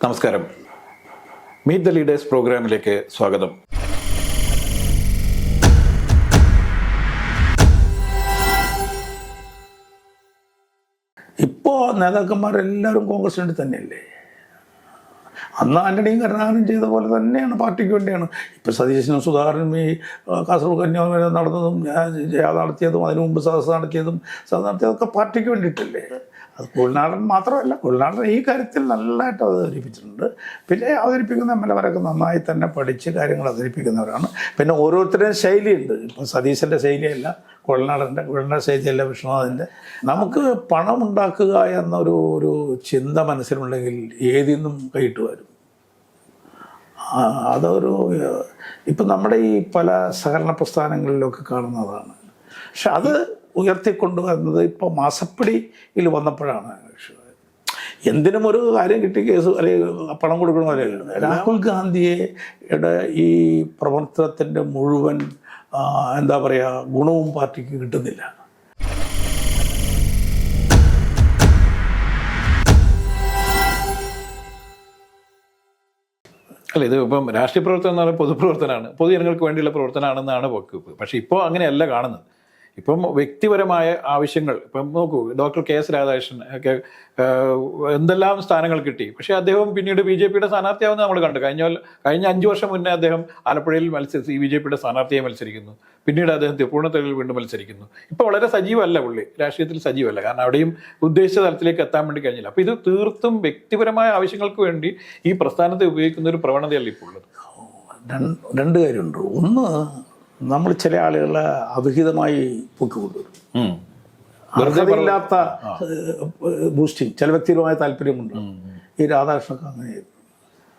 നമസ്കാരം. Meet the leaders പ്രോഗ്രാമിലേക്ക് സ്വാഗതം. ഇപ്പോൾ നേതാക്കന്മാരെല്ലാവരും കോൺഗ്രസിന് വേണ്ടി തന്നെയല്ലേ? അന്ന് ആന്റണിയും കരുണാകരനും ചെയ്ത പോലെ തന്നെയാണ്, പാർട്ടിക്ക് വേണ്ടിയാണ്. ഇപ്പം സതീശനും സുധാകരനും ഈ കാസർഗോഡ് കന്യാകുമാരി നടന്നതും ജയ നടത്തിയതും അതിനു മുമ്പ് സദസ് നടത്തിയതൊക്കെ പാർട്ടിക്ക് വേണ്ടിയിട്ടല്ലേ? അത് കുഴൽനാടൻ മാത്രമല്ല, കുഴൽനാടൻ ഈ കാര്യത്തിൽ നല്ലതായിട്ട് അവതരിപ്പിച്ചിട്ടുണ്ട്. പിന്നെ അവതരിപ്പിക്കുന്ന എംഎൽഎമാരൊക്കെ നന്നായി തന്നെ പഠിച്ച് കാര്യങ്ങൾ അവതരിപ്പിക്കുന്നവരാണ്. പിന്നെ ഓരോരുത്തരുടെയും ശൈലിയുണ്ട്. ഇപ്പം സതീശൻ്റെ ശൈലിയല്ല കുഴൽനാടൻ്റെ ശൈലിയല്ല വിഷ്ണുനാഥിൻ്റെ. നമുക്ക് പണം ഉണ്ടാക്കുക എന്നൊരു ചിന്ത മനസ്സിലുണ്ടെങ്കിൽ ഏതിന്നും കൈയിട്ട് വരും. അതൊരു ഇപ്പം നമ്മുടെ ഈ പല സഹകരണ പ്രസ്ഥാനങ്ങളിലൊക്കെ കാണുന്നതാണ്. പക്ഷെ അത് ഉയർത്തിക്കൊണ്ടുവരുന്നത് ഇപ്പോൾ മാസപ്പടിയിൽ വന്നപ്പോഴാണ്. എന്തിനും ഒരു കാര്യം കിട്ടി കേസ് അല്ലെങ്കിൽ പണം കൊടുക്കണ പോലെയല്ല. രാഹുൽ ഗാന്ധിയുടെ ഈ പ്രവർത്തനത്തിൻ്റെ മുഴുവൻ എന്താ പറയുക ഗുണവും പാർട്ടിക്ക് കിട്ടുന്നില്ല. അല്ല, ഇത് ഇപ്പം രാഷ്ട്രീയ പ്രവർത്തനം എന്ന് പറഞ്ഞാൽ പൊതുപ്രവർത്തനമാണ്, പൊതുജനങ്ങൾക്ക് വേണ്ടിയുള്ള പ്രവർത്തനമാണെന്നാണ് വകുപ്പ്. പക്ഷേ ഇപ്പോൾ അങ്ങനെയല്ല കാണുന്നത്. ഇപ്പം വ്യക്തിപരമായ ആവശ്യങ്ങൾ, ഇപ്പം നോക്കൂ, ഡോക്ടർ കെ എസ് രാധാകൃഷ്ണൻ ഒക്കെ എന്തെല്ലാം സ്ഥാനങ്ങൾ കിട്ടി. പക്ഷേ അദ്ദേഹം പിന്നീട് BJPയുടെ സ്ഥാനാർത്ഥിയാവുന്നത് നമ്മൾ കണ്ടു. കഴിഞ്ഞ 5 വർഷം മുന്നേ അദ്ദേഹം ആലപ്പുഴയിൽ മത്സരിച്ച് BJPയുടെ സ്ഥാനാർത്ഥിയായി മത്സരിക്കുന്നു. പിന്നീട് അദ്ദേഹം തൃപ്പൂണിത്തുറയിൽ വീണ്ടും മത്സരിക്കുന്നു. ഇപ്പോൾ വളരെ സജീവമല്ല പുള്ളി, രാഷ്ട്രീയത്തിൽ സജീവമല്ല. കാരണം അവിടെയും ഉദ്ദേശിച്ച തലത്തിലേക്ക് എത്താൻ വേണ്ടി കഴിഞ്ഞില്ല. അപ്പോൾ ഇത് തീർത്തും വ്യക്തിപരമായ ആവശ്യങ്ങൾക്ക് വേണ്ടി ഈ പ്രസ്ഥാനത്തെ ഉപയോഗിക്കുന്ന ഒരു പ്രവണതയല്ല ഇപ്പോൾ ഉള്ളത്. രണ്ട് കാര്യമുണ്ട്. ഒന്ന്, നമ്മൾ ചില ആളുകളെ അവിഹിതമായി പൊക്കിക്കൊണ്ടുവരും. അർഹതയില്ലാത്ത ബൂസ്റ്റിങ്, ചില വ്യക്തിപരമായ താല്പര്യമുണ്ട്. ഈ രാധാകൃഷ്ണക്ക് അങ്ങനെയായിരുന്നു.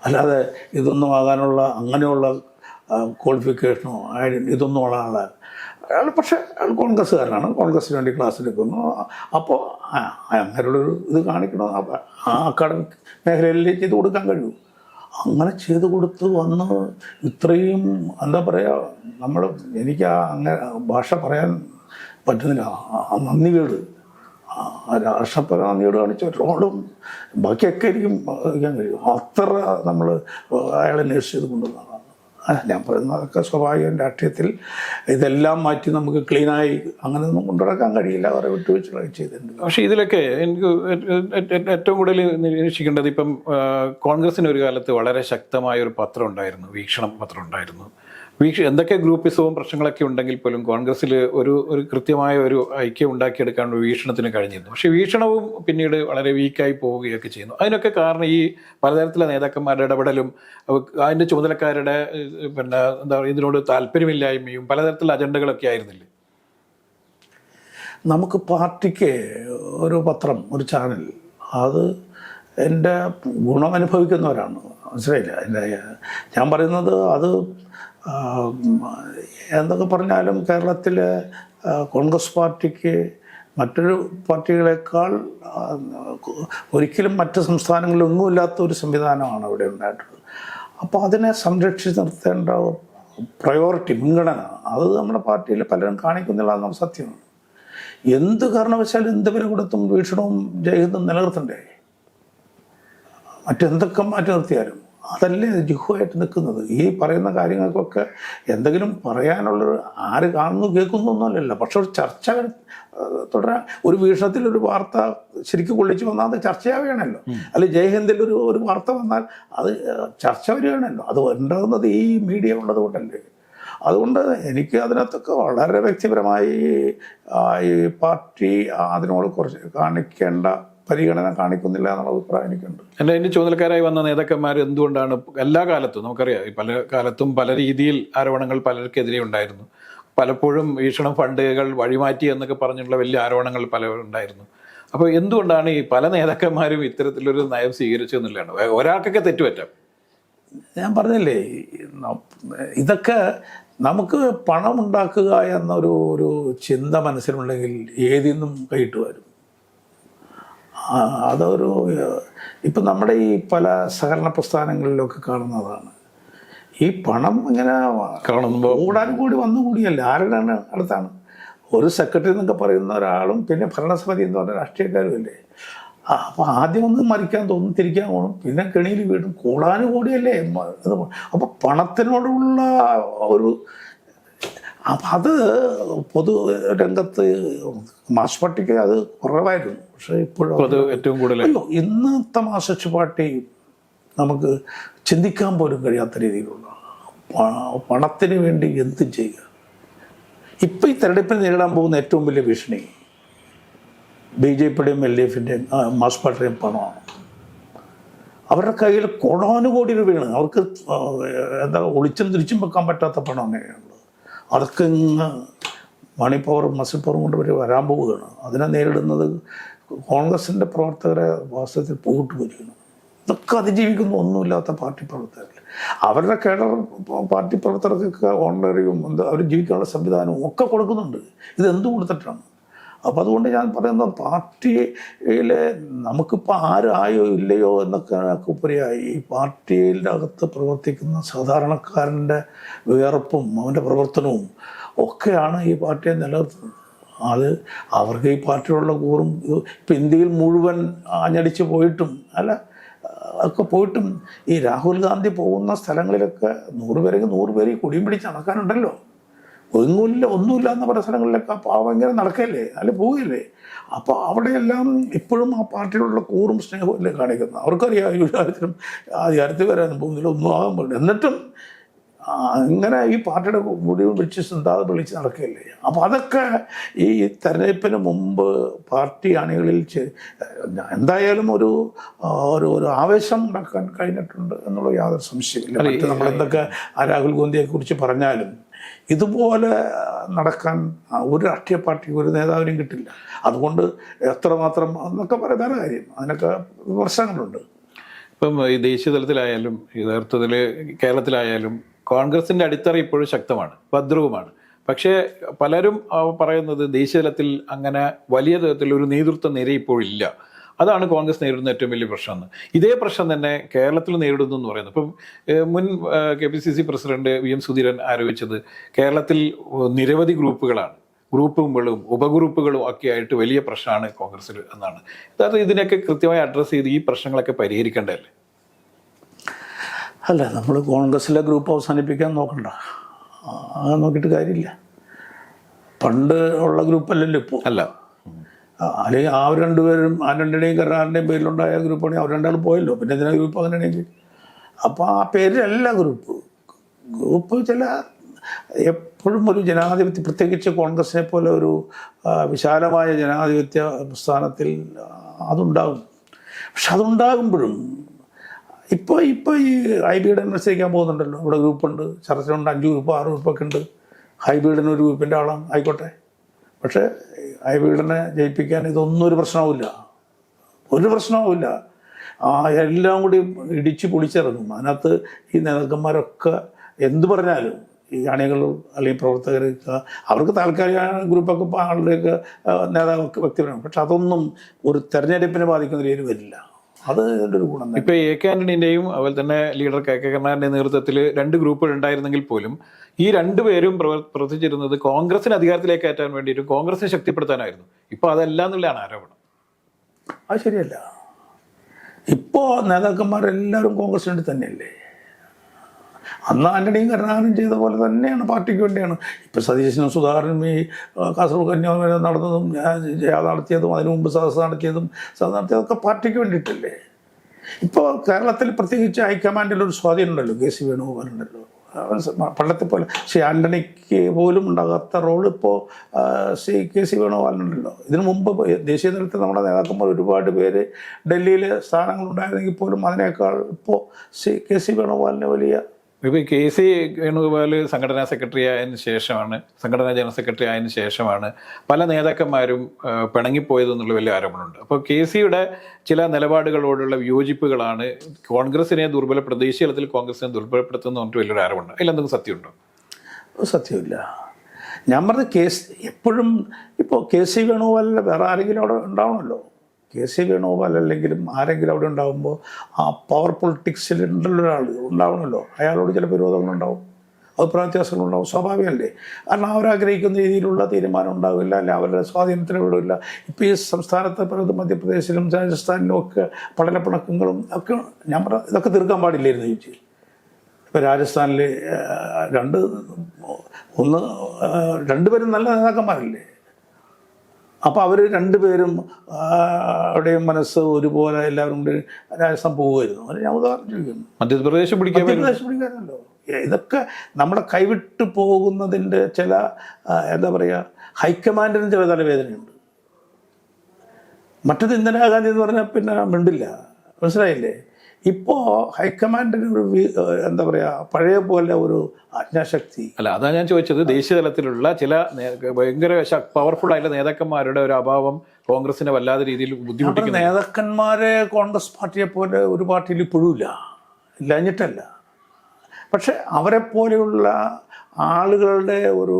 അല്ലാതെ ഇതൊന്നും ആകാനുള്ള അങ്ങനെയുള്ള ക്വാളിഫിക്കേഷനോ ഇതൊന്നും ഉള്ള ആളാണ് അയാൾ. പക്ഷേ അയാൾ കോൺഗ്രസ്സുകാരനാണ്, കോൺഗ്രസ്സിന് വേണ്ടി ക്ലാസ് എടുക്കുന്നു. അപ്പോൾ അങ്ങനെയുള്ളൊരു ഇത് കാണിക്കണോ ആ അക്കാഡമിക് മേഖലയിൽ ചെയ്ത് കൊടുക്കാൻ കഴിയും. അങ്ങനെ ചെയ്ത് കൊടുത്ത് വന്ന് ഇത്രയും എന്താ പറയുക, എനിക്ക് അങ്ങനെ ഭാഷ പറയാൻ പറ്റുന്നില്ല. നന്ദികേട്, രാഷ്ട്രപര നന്ദികേട് കാണിച്ചവരോടും ബാക്കിയൊക്കെ എനിക്കും വഹിക്കാൻ കഴിയും. അത്ര നമ്മൾ അയാളെ നേഴ്സ് ചെയ്ത് കൊണ്ടുവന്നതാണ്. ഞാൻ പറയുന്നതൊക്കെ സ്വാഭാവികം. രാഷ്ട്രീയത്തിൽ ഇതെല്ലാം മാറ്റി നമുക്ക് ക്ലീനായി അങ്ങനെയൊന്നും കൊണ്ടുനടക്കാൻ കഴിയില്ല. അവരെ വിട്ടുവെച്ചുള്ള ചെയ്തിട്ടുണ്ട്. പക്ഷേ ഇതിലൊക്കെ എനിക്ക് ഏറ്റവും കൂടുതൽ നിരീക്ഷിക്കേണ്ടത്, ഇപ്പം കോൺഗ്രസിന് ഒരു കാലത്ത് വളരെ ശക്തമായ ഒരു പത്രം ഉണ്ടായിരുന്നു, വീക്ഷണം പത്രം ഉണ്ടായിരുന്നു. എന്തൊക്കെ ഗ്രൂപ്പിസവും പ്രശ്നങ്ങളൊക്കെ ഉണ്ടെങ്കിൽ പോലും കോൺഗ്രസ്സിൽ ഒരു കൃത്യമായ ഒരു ഐക്യം ഉണ്ടാക്കിയെടുക്കാൻ വീക്ഷണത്തിന് കഴിഞ്ഞിരുന്നു. പക്ഷേ വീക്ഷണവും പിന്നീട് വളരെ വീക്കായി പോവുകയൊക്കെ ചെയ്യുന്നു. അതിനൊക്കെ കാരണം ഈ പലതരത്തിലുള്ള നേതാക്കന്മാരുടെ ഇടപെടലും അതിൻ്റെ ചുമതലക്കാരുടെ എന്താ പറയുക ഇതിനോട് താല്പര്യമില്ലായ്മയും പലതരത്തിലുള്ള അജണ്ടകളൊക്കെ ആയിരുന്നില്ലേ? നമുക്ക് പാർട്ടിക്ക് ഒരു പത്രം, ഒരു ചാനൽ, അത് എൻ്റെ ഗുണമനുഭവിക്കുന്നവരാണ്. മനസ്സിലായില്ല എൻ്റെ ഞാൻ പറയുന്നത്? അത് എന്തൊക്കെ പറഞ്ഞാലും കേരളത്തിലെ കോൺഗ്രസ് പാർട്ടിക്ക് മറ്റൊരു പാർട്ടികളെക്കാൾ ഒരിക്കലും മറ്റ് സംസ്ഥാനങ്ങളിലൊന്നുമില്ലാത്ത ഒരു സംവിധാനമാണ് അവിടെ ഉണ്ടായിട്ടുള്ളത്. അപ്പോൾ അതിനെ സംരക്ഷിച്ച് നിർത്തേണ്ട പ്രയോറിറ്റി, മുൻഗണന, അത് നമ്മുടെ പാർട്ടിയിൽ പലരും കാണിക്കുന്നില്ല എന്ന സത്യമാണ്. എന്ത് കാരണവശാലും എന്ത് വില കൊടുത്തും വീക്ഷണവും ജയഹിന്ദും നിലനിർത്തണ്ടേ? മറ്റെന്തൊക്കെ മാറ്റി നിർത്തിയാലും അതല്ലേ ജിഹുവായിട്ട് നിൽക്കുന്നത്. ഈ പറയുന്ന കാര്യങ്ങൾക്കൊക്കെ എന്തെങ്കിലും പറയാനുള്ളൊരു ആര് കാണുന്നു കേൾക്കുന്നു ഒന്നുമല്ലല്ലോ. പക്ഷെ ഒരു ചർച്ച തുടരാൻ, ഒരു വീക്ഷണത്തിൽ ഒരു വാർത്ത ശരിക്കും കൊള്ളിച്ച് വന്നാൽ അത് ചർച്ചയാവുകയാണല്ലോ. അല്ലെങ്കിൽ ജയഹിന്ദിൽ ഒരു വാർത്ത വന്നാൽ അത് ചർച്ച വരികയാണല്ലോ. അത് ഉണ്ടാകുന്നത് ഈ മീഡിയ ഉള്ളത് കൊണ്ടല്ലേ. അതുകൊണ്ട് എനിക്ക് അതിനകത്തൊക്കെ വളരെ വ്യക്തിപരമായി ഈ പാർട്ടി അതിനോട് കുറച്ച് കാണിക്കേണ്ട പരിഗണന കാണിക്കുന്നില്ല എന്നുള്ള അഭിപ്രായം എനിക്കുണ്ട്. എൻ്റെ ചുമതലക്കാരായി വന്ന നേതാക്കന്മാർ എന്തുകൊണ്ടാണ് എല്ലാ കാലത്തും, നമുക്കറിയാം പല കാലത്തും പല രീതിയിൽ ആരോപണങ്ങൾ പലർക്കെതിരെ ഉണ്ടായിരുന്നു. പലപ്പോഴും വീക്ഷണം ഫണ്ടുകൾ വഴിമാറ്റി എന്നൊക്കെ പറഞ്ഞിട്ടുള്ള വലിയ ആരോപണങ്ങൾ പലരുണ്ടായിരുന്നു. അപ്പോൾ എന്തുകൊണ്ടാണ് ഈ പല നേതാക്കന്മാരും ഇത്തരത്തിലൊരു നയം സ്വീകരിച്ചെന്നുള്ളതാണ്? ഒരാൾക്കൊക്കെ തെറ്റുപറ്റാം. ഞാൻ പറഞ്ഞില്ലേ, ഇതൊക്കെ നമുക്ക് പണം ഉണ്ടാക്കുക എന്നൊരു ചിന്ത മനസ്സിലുണ്ടെങ്കിൽ ഏതിന്നും കൈയിട്ട് വരും. ഇപ്പം നമ്മുടെ ഈ പല സഹകരണ പ്രസ്ഥാനങ്ങളിലൊക്കെ കാണുന്നതാണ്. ഈ പണം ഇങ്ങനെ കാണുമ്പോൾ കൂടാനും കൂടി വന്നുകൂടിയല്ല, ആരുടെ അടുത്താണ്? ഒരു സെക്രട്ടറി എന്നൊക്കെ പറയുന്ന ഒരാളും പിന്നെ ഭരണസമിതി എന്ന് പറഞ്ഞ രാഷ്ട്രീയക്കാരും അല്ലേ. അപ്പോൾ ആദ്യം ഒന്ന് മരിക്കാൻ തോന്നും, തിരിക്കാൻ പോകണം, പിന്നെ കെണിയിൽ വീടും. കോടാനുകോടിയല്ലേ ഇത്. അപ്പോൾ പണത്തിനോടുള്ള ഒരു അപ്പം അത് പൊതു രംഗത്ത് മാർക്സിസ്റ്റ് പാർട്ടിക്ക് അത് കുറവായിരുന്നു. പക്ഷേ ഇപ്പോഴും ഏറ്റവും കൂടുതൽ അയ്യോ, ഇന്നത്തെ മാർക്സിസ്റ്റ് പാർട്ടി നമുക്ക് ചിന്തിക്കാൻ പോലും കഴിയാത്ത രീതിയിലുള്ള പണത്തിന് വേണ്ടി എന്തും ചെയ്യുക. ഇപ്പം ഈ തെരഞ്ഞെടുപ്പിന് നേരിടാൻ പോകുന്ന ഏറ്റവും വലിയ ഭീഷണി BJPയുടെയും LDFിൻ്റെയും മാർക്സിസ്റ്റ് പാർട്ടിയുടെയും പണമാണ്. അവരുടെ കയ്യിൽ കോടാനുകോടി രൂപയാണ്. അവർക്ക് എന്താ ഒളിച്ചും തിരിച്ചും വെക്കാൻ പറ്റാത്ത പണം അങ്ങനെയുള്ളത്. അതൊക്കെ ഇങ്ങ് മണി പവറും മസിൽ പവറും കൊണ്ട് വരാൻ പോവുകയാണ്. അതിനെ നേരിടുന്നത് കോൺഗ്രസിൻ്റെ പ്രവർത്തകരെ വാസ്തവത്തിൽ പോയിട്ട് വരികയാണ്. ഇതൊക്കെ അതിജീവിക്കുന്ന ഒന്നുമില്ലാത്ത പാർട്ടി പ്രവർത്തകർ. അവരുടെ കേഡർ പാർട്ടി പ്രവർത്തകർക്കൊക്കെ ഓണററിയും അവർ ജീവിക്കാനുള്ള സംവിധാനവും ഒക്കെ കൊടുക്കുന്നുണ്ട്. ഇതെന്ത് കൊടുത്തിട്ടാണ്? അപ്പോൾ അതുകൊണ്ട് ഞാൻ പറയുന്നത് പാർട്ടിയിലെ നമുക്കിപ്പോൾ ആരായോ ഇല്ലയോ എന്നൊക്കെ ഉപരിയായി ഈ പാർട്ടിയുടെ അകത്ത് പ്രവർത്തിക്കുന്ന സാധാരണക്കാരൻ്റെ വിയർപ്പും അവൻ്റെ പ്രവർത്തനവും ഒക്കെയാണ് ഈ പാർട്ടിയെ നിലനിർത്തുന്നത്. അത് അവർക്ക് ഈ പാർട്ടിയോടുള്ള കൂറും ഇപ്പം ഇന്ത്യയിൽ മുഴുവൻ അഞ്ഞടിച്ച് പോയിട്ടും ഒക്കെ പോയിട്ടും ഈ രാഹുൽ ഗാന്ധി പോകുന്ന സ്ഥലങ്ങളിലൊക്കെ 100 പേര് ഈ കൊടിയും പിടിച്ച് നടക്കാനുണ്ടല്ലോ. ഒന്നുമില്ല എന്ന് പറയുന്ന സ്ഥലങ്ങളിലൊക്കെ ഭയങ്കര നടക്കല്ലേ, അല്ലെ പോവുകയല്ലേ. അപ്പോൾ അവിടെയെല്ലാം ഇപ്പോഴും ആ പാർട്ടിയോടുള്ള കൂറും സ്നേഹവും അല്ലേ കാണിക്കുന്നത്. അവർക്കറിയാം ഈ അധികാരത്തിൽ വരാനും പോകുന്നില്ല, ഒന്നും ആകാൻ പറ്റില്ല. എന്നിട്ടും ഇങ്ങനെ ഈ പാർട്ടിയുടെ മുടിവും പിടിച്ച് ചിന്താതെ വിളിച്ച് നടക്കുകയല്ലേ. അപ്പോൾ അതൊക്കെ ഈ തെരഞ്ഞെടുപ്പിന് മുമ്പ് പാർട്ടി അണികളിൽ എന്തായാലും ഒരു ആവേശം ഉണ്ടാക്കാൻ കഴിഞ്ഞിട്ടുണ്ട് എന്നുള്ള യാതൊരു സംശയമില്ല. മറ്റ് നമ്മളെന്തൊക്കെ രാഹുൽ ഗാന്ധിയെക്കുറിച്ച് പറഞ്ഞാലും ഇതുപോലെ നടക്കാൻ ഒരു രാഷ്ട്രീയ പാർട്ടി ഒരു നേതാവിനും കിട്ടില്ല. അതുകൊണ്ട് എത്രമാത്രം എന്നൊക്കെ പറയുന്ന കാര്യം, അതിനൊക്കെ വിമർശനങ്ങളുണ്ട്. ഇപ്പം ഈ ദേശീയ തലത്തിലായാലും യഥാർത്ഥത്തിൽ കേരളത്തിലായാലും കോൺഗ്രസിൻ്റെ അടിത്തറ ഇപ്പോഴും ശക്തമാണ്, ഭദ്രവുമാണ്. പക്ഷേ പലരും പറയുന്നത് ദേശീയ തലത്തിൽ അങ്ങനെ വലിയ തരത്തിൽ ഒരു നേതൃത്വ നിര ഇപ്പോഴില്ല. അതാണ് കോൺഗ്രസ് നേരിടുന്ന ഏറ്റവും വലിയ പ്രശ്നമെന്ന്. ഇതേ പ്രശ്നം തന്നെ കേരളത്തിൽ നേരിടുന്നു എന്ന് പറയുന്നത്. ഇപ്പം മുൻ KPCC പ്രസിഡന്റ് VM സുധീരൻ ആരോപിച്ചത് കേരളത്തിൽ നിരവധി ഗ്രൂപ്പുകളാണ്, ഗ്രൂപ്പുകളും ഉപഗ്രൂപ്പുകളും ഒക്കെ ആയിട്ട് വലിയ പ്രശ്നമാണ് കോൺഗ്രസ്സിൽ എന്നാണ്. അതായത് ഇതിനൊക്കെ കൃത്യമായി അഡ്രസ്സ് ചെയ്ത് ഈ പ്രശ്നങ്ങളൊക്കെ പരിഹരിക്കേണ്ടതല്ലേ? അല്ല, നമ്മൾ കോൺഗ്രസ്സിലെ ഗ്രൂപ്പ് അവസാനിപ്പിക്കാൻ നോക്കണ്ട, അത് നോക്കിയിട്ട് കാര്യമില്ല. പണ്ട് ഉള്ള ഗ്രൂപ്പല്ലല്ലോ ഇപ്പോൾ. അല്ല, അല്ലെങ്കിൽ ആ രണ്ടുപേരും ആ രണ്ടിനെയും കരാറിൻ്റെയും പേരിലുണ്ടായ ഗ്രൂപ്പാണെങ്കിൽ അവർ രണ്ടാൾ പോയല്ലോ, പിന്നെ എന്തിനാ ഗ്രൂപ്പ് അങ്ങനെയാണെങ്കിൽ? അപ്പോൾ ആ പേരിലല്ല ഗ്രൂപ്പ് ചില എപ്പോഴും ഒരു ജനാധിപത്യ, പ്രത്യേകിച്ച് കോൺഗ്രസിനെ പോലെ ഒരു വിശാലമായ ജനാധിപത്യ പ്രസ്ഥാനത്തിൽ അതുണ്ടാകും. പക്ഷെ അതുണ്ടാകുമ്പോഴും ഇപ്പോൾ ഈ ഹൈബീഡൻ മത്സരിക്കാൻ പോകുന്നുണ്ടല്ലോ, ഇവിടെ ഗ്രൂപ്പുണ്ട്, ചർച്ചയുണ്ട്, 5 ഗ്രൂപ്പ് 6 ഗ്രൂപ്പൊക്കെ ഉണ്ട്. ഹൈബീഡൻ ഒരു ഗ്രൂപ്പിൻ്റെ ആളാണ്, ആയിക്കോട്ടെ. പക്ഷേ ഹൈബീഡനെ ജയിപ്പിക്കാൻ ഇതൊന്നും ഒരു പ്രശ്നവുമില്ല. എല്ലാം കൂടി ഇടിച്ച് പൊളിച്ചിറങ്ങും. അതിനകത്ത് ഈ നേതാക്കന്മാരൊക്കെ എന്ത് പറഞ്ഞാലും ഈ അണികൾ അല്ലെങ്കിൽ പ്രവർത്തകർക്ക് അവർക്ക് താൽക്കാലിക ഗ്രൂപ്പൊക്കെ ആളുടെയൊക്കെ നേതാവൊക്കെ വ്യക്തിപരമാണ്. പക്ഷെ അതൊന്നും ഒരു തെരഞ്ഞെടുപ്പിനെ ബാധിക്കുന്ന രീതിയിൽ വരില്ല. അത് ഇതിൻ്റെ ഒരു ഗുണം. ഇപ്പോൾ AK ആന്റണിയുടെയും അതുപോലെ തന്നെ ലീഡർ KK കരുണാകരൻ്റെ നേതൃത്വത്തിൽ 2 ഗ്രൂപ്പുകൾ ഉണ്ടായിരുന്നെങ്കിൽ പോലും ഈ രണ്ടുപേരും പ്രവർത്തിച്ചിരുന്നത് കോൺഗ്രസിന് അധികാരത്തിലേക്ക് കയറ്റാൻ വേണ്ടിയിട്ടും കോൺഗ്രസിനെ ശക്തിപ്പെടുത്താനായിരുന്നു. ഇപ്പോൾ അതല്ല എന്നുള്ളതാണ് ആരോപണം. അത് ശരിയല്ല. ഇപ്പോൾ നേതാക്കന്മാരെല്ലാവരും കോൺഗ്രസിന് വേണ്ടി തന്നെയല്ലേ. അന്ന് ആന്റണിയും കരുണാകരനും ചെയ്ത പോലെ തന്നെയാണ്, പാർട്ടിക്ക് വേണ്ടിയാണ്. ഇപ്പം സതീശനും സുധാകരനും ഈ കാസർഗോഡ് കന്യാകുമാരി നടന്നതും ജയാ നടത്തിയതും അതിനു മുമ്പ് സദസ് നടത്തിയതൊക്കെ പാർട്ടിക്ക് വേണ്ടിയിട്ടല്ലേ. ഇപ്പോൾ കേരളത്തിൽ പ്രത്യേകിച്ച് ഹൈക്കമാൻഡിലൊരു സ്വാധീനം ഉണ്ടല്ലോ, KC വേണുഗോപാലുണ്ടല്ലോ. പണ്ടത്തെ പോലെ ശ്രീ ആന്റണിക്ക് പോലും ഉണ്ടാകാത്ത റോൾ ഇപ്പോൾ KC വേണുഗോപാലുണ്ടല്ലോ. ഇതിനു മുമ്പ് ദേശീയ തലത്തിൽ നമ്മുടെ നേതാക്കന്മാർ ഒരുപാട് പേര് ഡൽഹിയിൽ സ്ഥാനങ്ങളുണ്ടായിരുന്നെങ്കിൽ പോലും അതിനേക്കാൾ ഇപ്പോൾ KC വേണുഗോപാലിന് വലിയ. ഇപ്പോൾ KC വേണുഗോപാൽ സംഘടനാ സെക്രട്ടറി ആയതിനു ശേഷമാണ്, സംഘടനാ ജനറൽ സെക്രട്ടറി ആയതിനു ശേഷമാണ് പല നേതാക്കന്മാരും പിണങ്ങിപ്പോയതെന്നുള്ള വലിയ ആരോപണമുണ്ട്. അപ്പോൾ KCയുടെ ചില നിലപാടുകളോടുള്ള വിയോജിപ്പുകളാണ് കോൺഗ്രസിനെ ദേശീയ തലത്തിൽ കോൺഗ്രസിനെ ദുർബലപ്പെടുത്തുന്ന പറഞ്ഞിട്ട് വലിയൊരു ആരോപണമുണ്ട്. അതിലെന്തെങ്കിലും സത്യമുണ്ടോ? സത്യമില്ല. ഞാൻ പറഞ്ഞ എപ്പോഴും ഇപ്പോൾ KC വേണുഗോപാലിൻ്റെ വേറെ ആരെങ്കിലും അവിടെ ഉണ്ടാവണമല്ലോ. KC വേണുഗോപാൽ അല്ലെങ്കിലും ആരെങ്കിലും അവിടെ ഉണ്ടാകുമ്പോൾ ആ പവർ പൊളിറ്റിക്സിൽ ഉണ്ടല്ലോ ഒരാൾ ഉണ്ടാവണമല്ലോ, അയാളോട് ചില വിരോധങ്ങളുണ്ടാവും. അഭിപ്രായ വ്യത്യാസങ്ങളുണ്ടാവും, സ്വാഭാവികമല്ലേ? കാരണം അവരാഗ്രഹിക്കുന്ന രീതിയിലുള്ള തീരുമാനം ഉണ്ടാവില്ല, അല്ല അവരുടെ സ്വാധീനത്തിന് വിടില്ല. ഇപ്പോൾ ഈ സംസ്ഥാനത്തെ പലതും മധ്യപ്രദേശിലും രാജസ്ഥാനിലും ഒക്കെ പടലപ്പിണക്കങ്ങളും ഒക്കെ ഞാൻ ഇതൊക്കെ തീർക്കാൻ പാടില്ലായിരുന്നു ചോദിച്ചു. ഇപ്പോൾ രാജസ്ഥാനിൽ രണ്ടുപേരും നല്ല നേതാക്കന്മാരല്ലേ? അപ്പോൾ അവർ രണ്ടുപേരും അവിടെയും മനസ്സ് ഒരുപോലെ എല്ലാവരും കൂടി രാജസ്ഥാൻ പോകുമായിരുന്നു. അത് ഞാൻ ഉദാഹരണം ചോദിക്കുന്നു. മധ്യപ്രദേശ് പിടിക്കാനല്ലോ. ഇതൊക്കെ നമ്മുടെ കൈവിട്ട് പോകുന്നതിൻ്റെ ചില എന്താ പറയുക, ഹൈക്കമാൻഡിന് ചില തലവേദനയുണ്ട്. മറ്റത് ഇന്ദിരാഗാന്ധി എന്ന് പറഞ്ഞാൽ പിന്നെ മിണ്ടില്ല, മനസ്സിലായില്ലേ? ഇപ്പോൾ ഹൈക്കമാൻഡിന് ഒരു എന്താ പറയുക, പഴയ പോലെ ഒരു ആജ്ഞാശക്തി അല്ല. അതാണ് ഞാൻ ചോദിച്ചത്. ദേശീയ തലത്തിലുള്ള ചില ഭയങ്കര പവർഫുൾ ആയിട്ടുള്ള നേതാക്കന്മാരുടെ ഒരു അഭാവം കോൺഗ്രസിനെ വല്ലാതെ രീതിയിൽ ബുദ്ധിമുട്ടിക്കുന്നു. നേതാക്കന്മാരെ കോൺഗ്രസ് പാർട്ടിയെ പോലെ ഒരു പാർട്ടിയിൽ ഇപ്പോഴും ഇല്ലാഞ്ഞിട്ടല്ല. പക്ഷെ അവരെപ്പോലെയുള്ള ആളുകളുടെ ഒരു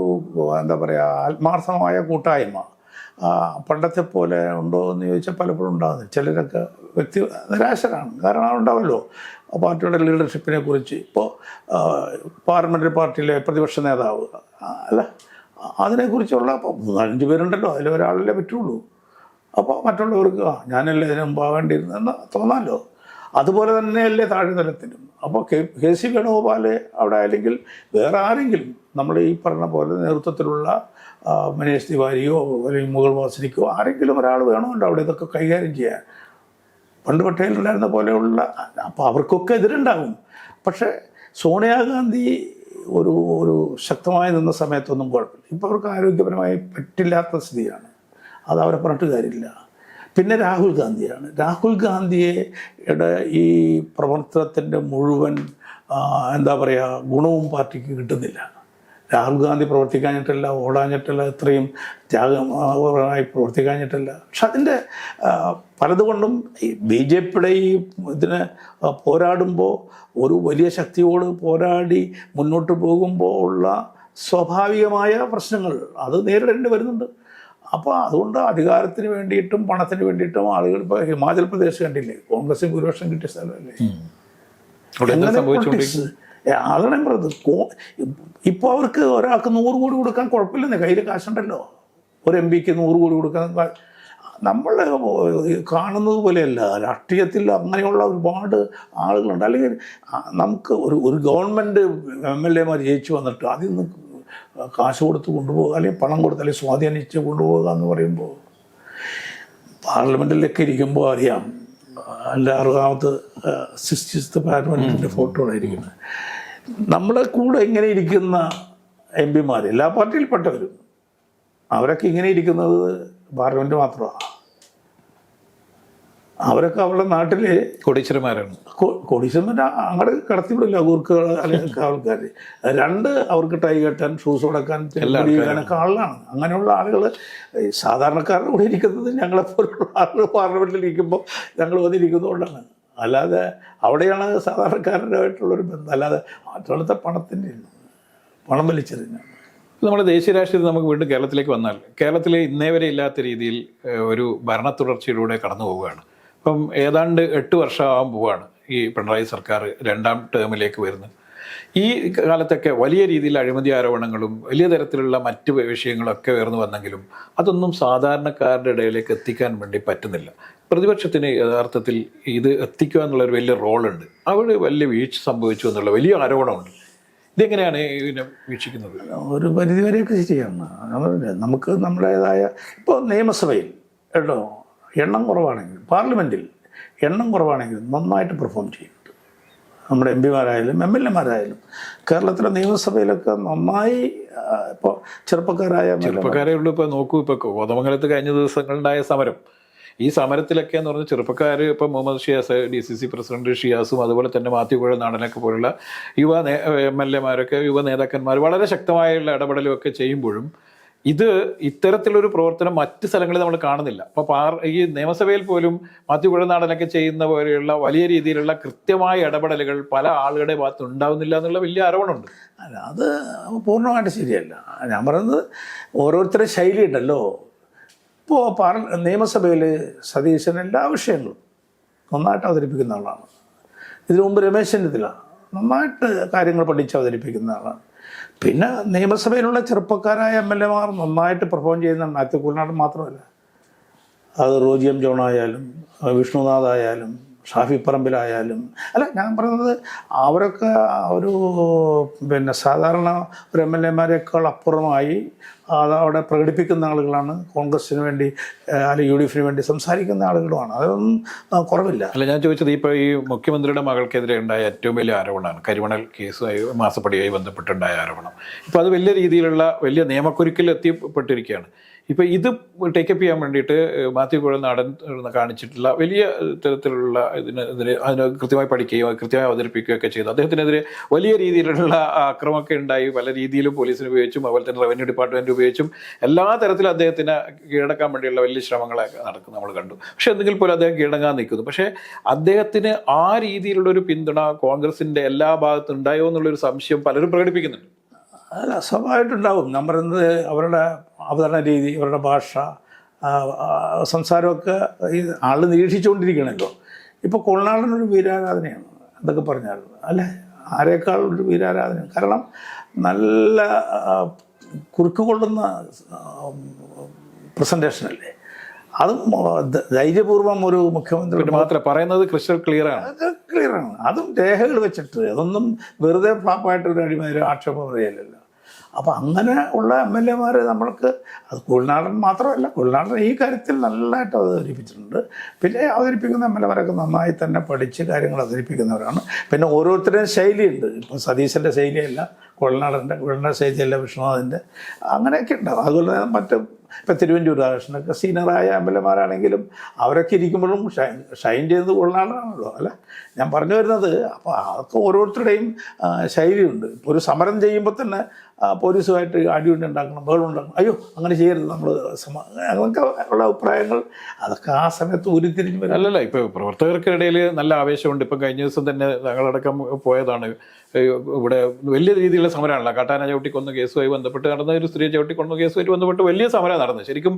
എന്താ പറയുക, ആത്മാർത്ഥമായ കൂട്ടായ്മ പണ്ടത്തെ പോലെ ഉണ്ടോ എന്ന് ചോദിച്ചാൽ പലപ്പോഴും ഉണ്ടാകുന്നില്ല. ചിലരൊക്കെ നിരാശരാണ്. കാരണം ഉണ്ടാവുമല്ലോ പാർട്ടിയുടെ ലീഡർഷിപ്പിനെ കുറിച്ച്. ഇപ്പോൾ പാർലമെൻ്ററി പാർട്ടിയിലെ പ്രതിപക്ഷ നേതാവ് അല്ല, അതിനെക്കുറിച്ചുള്ള 5 പേരുണ്ടല്ലോ, അതിലൊരാളല്ലേ പറ്റുള്ളൂ. അപ്പോൾ മറ്റുള്ളവർക്ക് ഞാനല്ലേ ഇതിന് മുമ്പാവേണ്ടിയിരുന്നെന്ന് തോന്നാമല്ലോ. അതുപോലെ തന്നെയല്ലേ താഴെ തലത്തിലും. അപ്പോൾ കെ സി വേണുഗോപാൽ അവിടെ അല്ലെങ്കിൽ വേറെ ആരെങ്കിലും നമ്മൾ ഈ പറഞ്ഞ പോലെ നേതൃത്വത്തിലുള്ള മനീഷ് തിവാരിയോ അല്ലെങ്കിൽ മുഗൾ വാസനിക്കോ ആരെങ്കിലും ഒരാൾ വേണമല്ലോ അവിടെ ഇതൊക്കെ കൈകാര്യം ചെയ്യാൻ. പണ്ട് പട്ടേലുണ്ടായിരുന്ന പോലെയുള്ള, അപ്പോൾ അവർക്കൊക്കെ എതിരുണ്ടാകും. പക്ഷേ സോണിയാഗാന്ധി ഒരു ശക്തമായി നിന്ന സമയത്തൊന്നും കുഴപ്പമില്ല. ഇപ്പോൾ അവർക്ക് ആരോഗ്യപരമായി പറ്റില്ലാത്ത സ്ഥിതിയാണ്. അത് അവരെ പറഞ്ഞിട്ട് കാര്യമില്ല. പിന്നെ രാഹുൽ ഗാന്ധിയാണ്. രാഹുൽ ഗാന്ധിയുടെ ഈ പ്രവർത്തനത്തിൻ്റെ മുഴുവൻ എന്താ പറയുക ഗുണവും പാർട്ടിക്ക് കിട്ടുന്നില്ല. രാഹുൽ ഗാന്ധി പ്രവർത്തിക്കാഞ്ഞിട്ടല്ല, ഓടാഞ്ഞിട്ടല്ല, ഇത്രയും ത്യാഗമായി പ്രവർത്തിക്കാഞ്ഞിട്ടല്ല. പക്ഷെ അതിൻ്റെ പലതുകൊണ്ടും ഈ ബി ജെ പിയുടെ ഈ ഇതിന് പോരാടുമ്പോൾ ഒരു വലിയ ശക്തിയോട് പോരാടി മുന്നോട്ട് പോകുമ്പോൾ ഉള്ള സ്വാഭാവികമായ പ്രശ്നങ്ങൾ അത് നേരിടേണ്ടി വരുന്നുണ്ട്. അപ്പോൾ അതുകൊണ്ട് അധികാരത്തിന് വേണ്ടിയിട്ടും പണത്തിന് വേണ്ടിയിട്ടും ആളുകൾ ഇപ്പോൾ ഹിമാചൽ പ്രദേശ് കണ്ടില്ലേ, കോൺഗ്രസിന് ഭൂരിപക്ഷം കിട്ടിയ സ്ഥലമല്ലേ? അതാണ് ഞാൻ പറഞ്ഞത്. ഇപ്പോൾ അവർക്ക് ഒരാൾക്ക് 100 കോടി കൊടുക്കാൻ കുഴപ്പമില്ലെന്നേ, കയ്യിൽ കാശുണ്ടല്ലോ. ഒരു എം പിക്ക് 100 കോടി കൊടുക്കാൻ നമ്മൾ കാണുന്നത് പോലെയല്ല. രാഷ്ട്രീയത്തിൽ അങ്ങനെയുള്ള ഒരുപാട് ആളുകളുണ്ട്. അല്ലെങ്കിൽ നമുക്ക് ഒരു ഗവൺമെൻറ് MLA ജയിച്ചു വന്നിട്ട് അതിൽ നിന്ന് കാശ് കൊടുത്ത് കൊണ്ടുപോകുക, അല്ലെങ്കിൽ പണം കൊടുത്ത് അല്ലെങ്കിൽ സ്വാധീനിച്ച് കൊണ്ടുപോകുക എന്ന് പറയുമ്പോൾ, പാർലമെൻറ്റിലൊക്കെ ഇരിക്കുമ്പോൾ അറിയാം, എൻ്റെ 60th പാർലമെൻറ്റിൻ്റെ ഫോട്ടോ ആയിരിക്കുന്നത്. നമ്മുടെ കൂടെ ഇങ്ങനെ ഇരിക്കുന്ന എം പിമാർ എല്ലാ പാർട്ടിയിൽപ്പെട്ടവരും അവരൊക്കെ ഇങ്ങനെ ഇരിക്കുന്നത് പാർലമെൻറ്റ് മാത്രമാണ്. അവരൊക്കെ അവരുടെ നാട്ടിൽ കോടീശ്വരന്മാരാണ്. കോടീശ്വരന്മാർ അങ്ങോട്ട് കടത്തിവിടില്ല ഗൂർഖകൾ അല്ലെങ്കിൽ ആൾക്കാർ. 2 അവർക്ക് ടൈ കെട്ടാൻ, ഷൂസ് കൊടുക്കാൻ, ചെയ്യാനൊക്കെ ആളാണ്. അങ്ങനെയുള്ള ആളുകൾ സാധാരണക്കാരുടെ കൂടെ ഇരിക്കുന്നത് ഞങ്ങളെപ്പോലുള്ള ആളുകൾ പാർലമെൻറ്റിൽ ഇരിക്കുമ്പോൾ ഞങ്ങൾ വന്നിരിക്കുന്നതുകൊണ്ടാണ്. അല്ലാതെ അവിടെയാണ് സാധാരണക്കാരനായിട്ടുള്ളൊരു ബന്ധം, അല്ലാതെ മറ്റുള്ളത്തെ പണം വലിച്ചെറിഞ്ഞാണ്. നമ്മുടെ ദേശീയ രാഷ്ട്രീയത്തിൽ നമുക്ക് വീണ്ടും കേരളത്തിലേക്ക് വന്നാൽ, കേരളത്തിൽ ഇന്നേ വരെ ഇല്ലാത്ത രീതിയിൽ ഒരു ഭരണ തുടർച്ചയിലൂടെ കടന്നു പോവുകയാണ്. ഇപ്പം ഏതാണ്ട് 8 വർഷമാകാൻ പോവുകയാണ് ഈ പിണറായി സർക്കാർ 2ാം ടേമിലേക്ക് വരുന്നത്. ഈ കാലത്തൊക്കെ വലിയ രീതിയിൽ അഴിമതി ആരോപണങ്ങളും വലിയ തരത്തിലുള്ള മറ്റ് വിഷയങ്ങളൊക്കെ ഉയർന്നു വന്നെങ്കിലും അതൊന്നും സാധാരണക്കാരുടെ ഇടയിലേക്ക് എത്തിക്കാൻ വേണ്ടി പറ്റുന്നില്ല. പ്രതിപക്ഷത്തിന് യഥാർത്ഥത്തിൽ ഇത് എത്തിക്കുക എന്നുള്ളൊരു വലിയ റോളുണ്ട്. അവിടെ വലിയ വീഴ്ച സംഭവിച്ചു എന്നുള്ള വലിയ ആരോപണമുണ്ട്. ഇതെങ്ങനെയാണ് ഇതിനെ വീക്ഷിക്കുന്നത്? ഒരു പരിധിവരെയൊക്കെ ശരിയാണ്. നമുക്ക് നമ്മുടേതായ ഇപ്പോൾ നിയമസഭയിൽ കേട്ടോ എണ്ണം കുറവാണെങ്കിൽ, പാർലമെൻറ്റിൽ എണ്ണം കുറവാണെങ്കിൽ നന്നായിട്ട് പെർഫോം ചെയ്യുന്നുണ്ട് നമ്മുടെ MPമാരായാലും MLAമാരായാലും. കേരളത്തിലെ നിയമസഭയിലൊക്കെ നന്നായി ഇപ്പോൾ ചെറുപ്പക്കാരെ ഉള്ളൂ. ഇപ്പോൾ നോക്കൂ, ഇപ്പോൾ കോതമംഗലത്ത് കഴിഞ്ഞ ദിവസങ്ങളുണ്ടായ സമരം, ഈ സമരത്തിലൊക്കെ എന്ന് പറഞ്ഞാൽ ചെറുപ്പക്കാർ, ഇപ്പോൾ മുഹമ്മദ് ഷിയാസ് DCC പ്രസിഡന്റ് ഷിയാസും അതുപോലെ തന്നെ മാത്യു കുഴൽനാടനൊക്കെ പോലുള്ള യുവ MLAമാരൊക്കെ, യുവ നേതാക്കന്മാർ വളരെ ശക്തമായുള്ള ഇടപെടലുമൊക്കെ ചെയ്യുമ്പോഴും ഇത്തരത്തിലൊരു പ്രവർത്തനം മറ്റ് സ്ഥലങ്ങളിൽ നമ്മൾ കാണുന്നില്ല. അപ്പോൾ ഈ നിയമസഭയിൽ പോലും മാത്യു കുഴൽനാടനൊക്കെ ചെയ്യുന്ന പോലെയുള്ള വലിയ രീതിയിലുള്ള കൃത്യമായ ഇടപെടലുകൾ പല ആളുകളുടെ ഭാഗത്ത് ഉണ്ടാവുന്നില്ല എന്നുള്ള വലിയ ആരോപണമുണ്ട്. അല്ല, അത് പൂർണ്ണമായിട്ട് ശരിയല്ല. ഞാൻ പറയുന്നത് ഓരോരുത്തരുടെ ശൈലി ഉണ്ടല്ലോ. ഇപ്പോൾ നിയമസഭയിൽ സതീശൻ എല്ലാ വിഷയങ്ങളും നന്നായിട്ട് അവതരിപ്പിക്കുന്ന ആളാണ്. ഇതിനു മുമ്പ് രമേശ് ചെന്നിത്തല നന്നായിട്ട് കാര്യങ്ങൾ പഠിച്ച് അവതരിപ്പിക്കുന്ന ആളാണ്. പിന്നെ നിയമസഭയിലുള്ള ചെറുപ്പക്കാരായ MLA മാർ നന്നായിട്ട് പെർഫോം ചെയ്യുന്നുണ്ട്. മാത്യു കുഴൽനാടൻ മാത്രമല്ല, അത് റോജി എം ജോൺ ആയാലും വിഷ്ണുനാഥ് ആയാലും ഷാഫി പറമ്പിലായാലും, അല്ല ഞാൻ പറയുന്നത് അവരൊക്കെ ഒരു പിന്നെ സാധാരണ ഒരു MLA-മാരെക്കാൾ അപ്പുറമായി അത് അവിടെ പ്രകടിപ്പിക്കുന്ന ആളുകളാണ്. കോൺഗ്രസിന് വേണ്ടി അല്ലെങ്കിൽ UDF-ന് വേണ്ടി സംസാരിക്കുന്ന ആളുകളുമാണ്. അതൊന്നും കുറവില്ല. അല്ല, ഞാൻ ചോദിച്ചത് ഇപ്പോൾ ഈ മുഖ്യമന്ത്രിയുടെ മകൾക്കെതിരെ ഉണ്ടായ ഏറ്റവും വലിയ ആരോപണമാണ് കരിമണൽ കേസുമായി മാസപ്പടിയായി ബന്ധപ്പെട്ടുണ്ടായ ആരോപണം. ഇപ്പോൾ അത് വലിയ രീതിയിലുള്ള വലിയ നിയമക്കുരുക്കിൽ എത്തിപ്പെട്ടിരിക്കുകയാണ്. ഇപ്പോൾ ഇത് ടേക്കപ്പ് ചെയ്യാൻ വേണ്ടിയിട്ട് മാത്യു കുഴൽനാടൻ കാണിച്ചിട്ടുള്ള വലിയ തരത്തിലുള്ള ഇതിനെതിരെ അതിന് കൃത്യമായി പഠിക്കുകയോ കൃത്യമായി അവതരിപ്പിക്കുകയോ ഒക്കെ ചെയ്തു. അദ്ദേഹത്തിനെതിരെ വലിയ രീതിയിലുള്ള ആക്രമമൊക്കെ ഉണ്ടായി. പല രീതിയിലും പോലീസിന് ഉപയോഗിച്ചും അതുപോലെ തന്നെ റവന്യൂ ഡിപ്പാർട്ട്മെൻറ്റ് ഉപയോഗിച്ചും എല്ലാ തരത്തിലും അദ്ദേഹത്തിന് കീഴടക്കാൻ വേണ്ടിയുള്ള വലിയ ശ്രമങ്ങളൊക്കെ നടക്കും നമ്മൾ കണ്ടു. പക്ഷേ എന്തെങ്കിലും പോലും അദ്ദേഹം കീഴടങ്ങാൻ നിൽക്കുന്നു. പക്ഷേ അദ്ദേഹത്തിന് ആ രീതിയിലുള്ളൊരു പിന്തുണ കോൺഗ്രസിൻ്റെ എല്ലാ ഭാഗത്തും ഉണ്ടായോ എന്നുള്ളൊരു സംശയം പലരും പ്രകടിപ്പിക്കുന്നുണ്ട്. അല്ല, സ്വാഭാവികമായിട്ടുണ്ടാവും. ഞാൻ പറയുന്നത് അവരുടെ അവതരണ രീതി, അവരുടെ ഭാഷ, സംസാരമൊക്കെ ഈ ആൾ നിരീക്ഷിച്ചുകൊണ്ടിരിക്കണമല്ലോ. ഇപ്പോൾ കുഴൽനാടനൊരു വീരാരാധനയാണ് എന്തൊക്കെ പറഞ്ഞാൽ, അല്ലേ? ആരേക്കാൾ ഒരു വീരാരാധന. കാരണം നല്ല കുറുക്ക് കൊള്ളുന്ന പ്രസൻറ്റേഷനല്ലേ. അതും ധൈര്യപൂർവ്വം ഒരു മുഖ്യമന്ത്രി മാത്രമേ പറയുന്നത് ക്രിസ്റ്റൽ ക്ലിയറാണ്. അതും രേഖകൾ വെച്ചിട്ട്, അതൊന്നും വെറുതെ ഫ്ലാപ്പായിട്ടൊരു അടിമയൊരു ആക്ഷേപം പറയലല്ലോ. അപ്പോൾ അങ്ങനെ ഉള്ള MLA-മാർ നമ്മൾക്ക്, അത് കുഴൽനാടൻ മാത്രമല്ല, കുഴൽനാടൻ ഈ കാര്യത്തിൽ നല്ലതായിട്ട് അവതരിപ്പിച്ചിട്ടുണ്ട്. പിന്നെ അവതരിപ്പിക്കുന്ന MLA-മാരൊക്കെ നന്നായി തന്നെ പഠിച്ച് കാര്യങ്ങൾ അവതരിപ്പിക്കുന്നവരാണ്. പിന്നെ ഓരോരുത്തരുടെയും ശൈലിയുണ്ട്. ഇപ്പോൾ സതീശൻ്റെ ശൈലിയല്ല കുഴൽനാടൻ്റെ ശൈലിയല്ല വിഷ്ണുനാഥിൻ്റെ, അങ്ങനെയൊക്കെ ഉണ്ടാവും. അതുപോലെ മറ്റ് ഇപ്പം തിരുവഞ്ചൂർ രാധാകൃഷ്ണനൊക്കെ സീനിയറായ MLA-മാരാണെങ്കിലും അവരൊക്കെ ഇരിക്കുമ്പോഴും ഷൈൻ ചെയ്യുന്നത് കുഴൽനാടനാണല്ലോ, അല്ല ഞാൻ പറഞ്ഞു വരുന്നത്. അപ്പോൾ അതൊക്കെ ഓരോരുത്തരുടെയും ശൈലിയുണ്ട്. ഇപ്പോൾ ഒരു സമരം ചെയ്യുമ്പോൾ തന്നെ പോലീസുമായിട്ട് അടിയുണ്ടി ഉണ്ടാക്കണം, ബഹളം ഉണ്ടാക്കണം, അയ്യോ അങ്ങനെ ചെയ്യരുത് നമ്മൾ അങ്ങനെയൊക്കെ ഉള്ള അഭിപ്രായങ്ങൾ അതൊക്കെ ആ സമയത്ത് ഉരുത്തിരിഞ്ഞ് വരും. അല്ലല്ല, ഇപ്പോൾ പ്രവർത്തകർക്കിടയിൽ നല്ല ആവേശമുണ്ട്. ഇപ്പം കഴിഞ്ഞ ദിവസം തന്നെ ഞങ്ങളടക്കം പോയതാണ്. ഇവിടെ വലിയ രീതിയിലുള്ള സമരമാണല്ലോ. കാട്ടാന ചവിട്ടിക്കൊന്ന കേസുമായി ബന്ധപ്പെട്ട് നടന്ന ഒരു സ്ത്രീയെ ചവിട്ടിക്കൊന്ന കേസുമായിട്ട് ബന്ധപ്പെട്ട് വലിയ സമരമാണ് നടന്നത്. ശരിക്കും